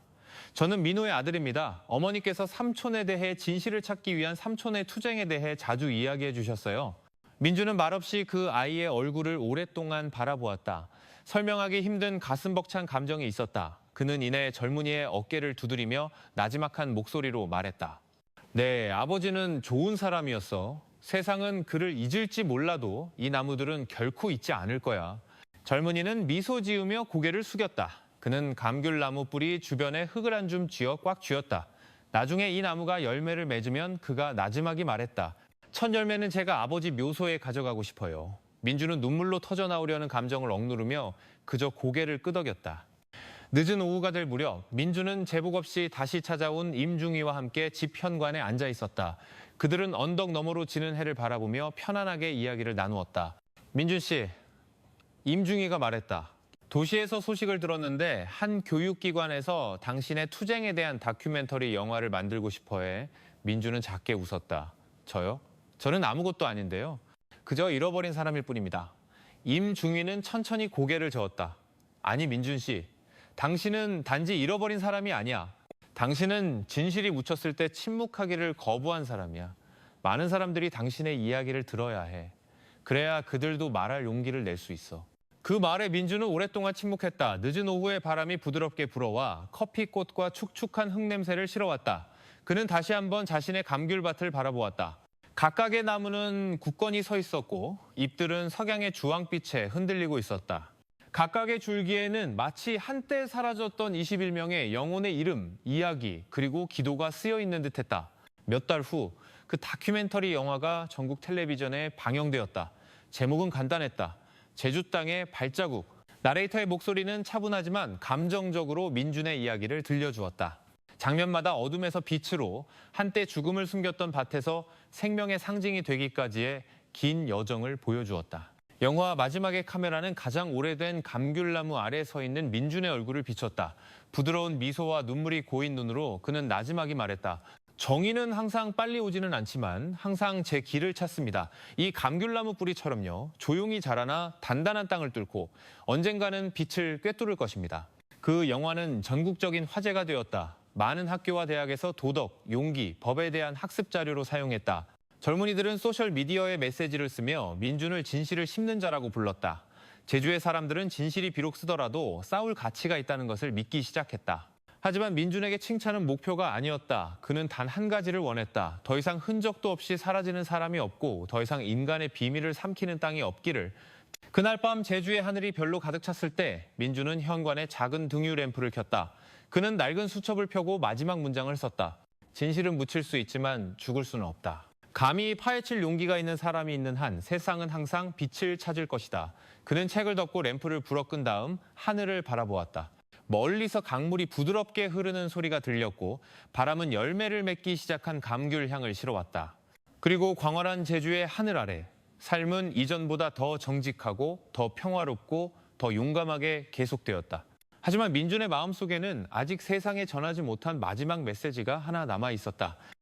저는 민호의 아들입니다. 어머니께서 삼촌에 대해 진실을 찾기 위한 삼촌의 투쟁에 대해 자주 이야기해 주셨어요. 민준은 말없이 그 아이의 얼굴을 오랫동안 바라보았다. 설명하기 힘든 가슴 벅찬 감정이 있었다. 그는 이내 젊은이의 어깨를 두드리며 나지막한 목소리로 말했다. 네, 아버지는 좋은 사람이었어. 세상은 그를 잊을지 몰라도 이 나무들은 결코 잊지 않을 거야. 젊은이는 미소 지으며 고개를 숙였다. 그는 감귤나무 뿌리 주변에 흙을 한 줌 쥐어 꽉 쥐었다. 나중에 이 나무가 열매를 맺으면 그가 나지막이 말했다. 첫 열매는 제가 아버지 묘소에 가져가고 싶어요. 민주는 눈물로 터져나오려는 감정을 억누르며 그저 고개를 끄덕였다. 늦은 오후가 될 무렵 민주는 제복 없이 다시 찾아온 임중희와 함께 집 현관에 앉아 있었다. 그들은 언덕 너머로 지는 해를 바라보며 편안하게 이야기를 나누었다. 민준 씨, 임중희가 말했다. 도시에서 소식을 들었는데 한 교육기관에서 당신의 투쟁에 대한 다큐멘터리 영화를 만들고 싶어해. 민주는 작게 웃었다. 저요? 저는 아무것도 아닌데요. 그저 잃어버린 사람일 뿐입니다. 임중희는 천천히 고개를 저었다. 아니 민준 씨. 당신은 단지 잃어버린 사람이 아니야. 당신은 진실이 묻혔을 때 침묵하기를 거부한 사람이야. 많은 사람들이 당신의 이야기를 들어야 해. 그래야 그들도 말할 용기를 낼 수 있어. 그 말에 민주는 오랫동안 침묵했다. 늦은 오후에 바람이 부드럽게 불어와 커피꽃과 축축한 흙냄새를 실어왔다. 그는 다시 한번 자신의 감귤밭을 바라보았다. 각각의 나무는 굳건히 서 있었고 잎들은 석양의 주황빛에 흔들리고 있었다. 각각의 줄기에는 마치 한때 사라졌던 21명의 영혼의 이름, 이야기, 그리고 기도가 쓰여 있는 듯했다. 몇 달 후 그 다큐멘터리 영화가 전국 텔레비전에 방영되었다. 제목은 간단했다. 제주 땅의 발자국. 나레이터의 목소리는 차분하지만 감정적으로 민준의 이야기를 들려주었다. 장면마다 어둠에서 빛으로 한때 죽음을 숨겼던 밭에서 생명의 상징이 되기까지의 긴 여정을 보여주었다. 영화 마지막의 카메라는 가장 오래된 감귤나무 아래 서 있는 민준의 얼굴을 비췄다. 부드러운 미소와 눈물이 고인 눈으로 그는 나지막이 말했다. 정의는 항상 빨리 오지는 않지만 항상 제 길을 찾습니다. 이 감귤나무 뿌리처럼요. 조용히 자라나 단단한 땅을 뚫고 언젠가는 빛을 꿰뚫을 것입니다. 그 영화는 전국적인 화제가 되었다. 많은 학교와 대학에서 도덕, 용기, 법에 대한 학습 자료로 사용했다. 젊은이들은 소셜미디어에 메시지를 쓰며 민준을 진실을 심는 자라고 불렀다. 제주의 사람들은 진실이 비록 쓰더라도 싸울 가치가 있다는 것을 믿기 시작했다. 하지만 민준에게 칭찬은 목표가 아니었다. 그는 단 한 가지를 원했다. 더 이상 흔적도 없이 사라지는 사람이 없고 더 이상 인간의 비밀을 삼키는 땅이 없기를. 그날 밤 제주의 하늘이 별로 가득 찼을 때 민준은 현관에 작은 등유 램프를 켰다. 그는 낡은 수첩을 펴고 마지막 문장을 썼다. 진실은 묻힐 수 있지만 죽을 수는 없다. 감히 파헤칠 용기가 있는 사람이 있는 한 세상은 항상 빛을 찾을 것이다. 그는 책을 덮고 램프를 불어 끈 다음 하늘을 바라보았다. 멀리서 강물이 부드럽게 흐르는 소리가 들렸고 바람은 열매를 맺기 시작한 감귤 향을 실어왔다. 그리고 광활한 제주의 하늘 아래 삶은 이전보다 더 정직하고 더 평화롭고 더 용감하게 계속되었다. 하지만 민준의 마음속에는 아직 세상에 전하지 못한 마지막 메시지가 하나 남아 있었다.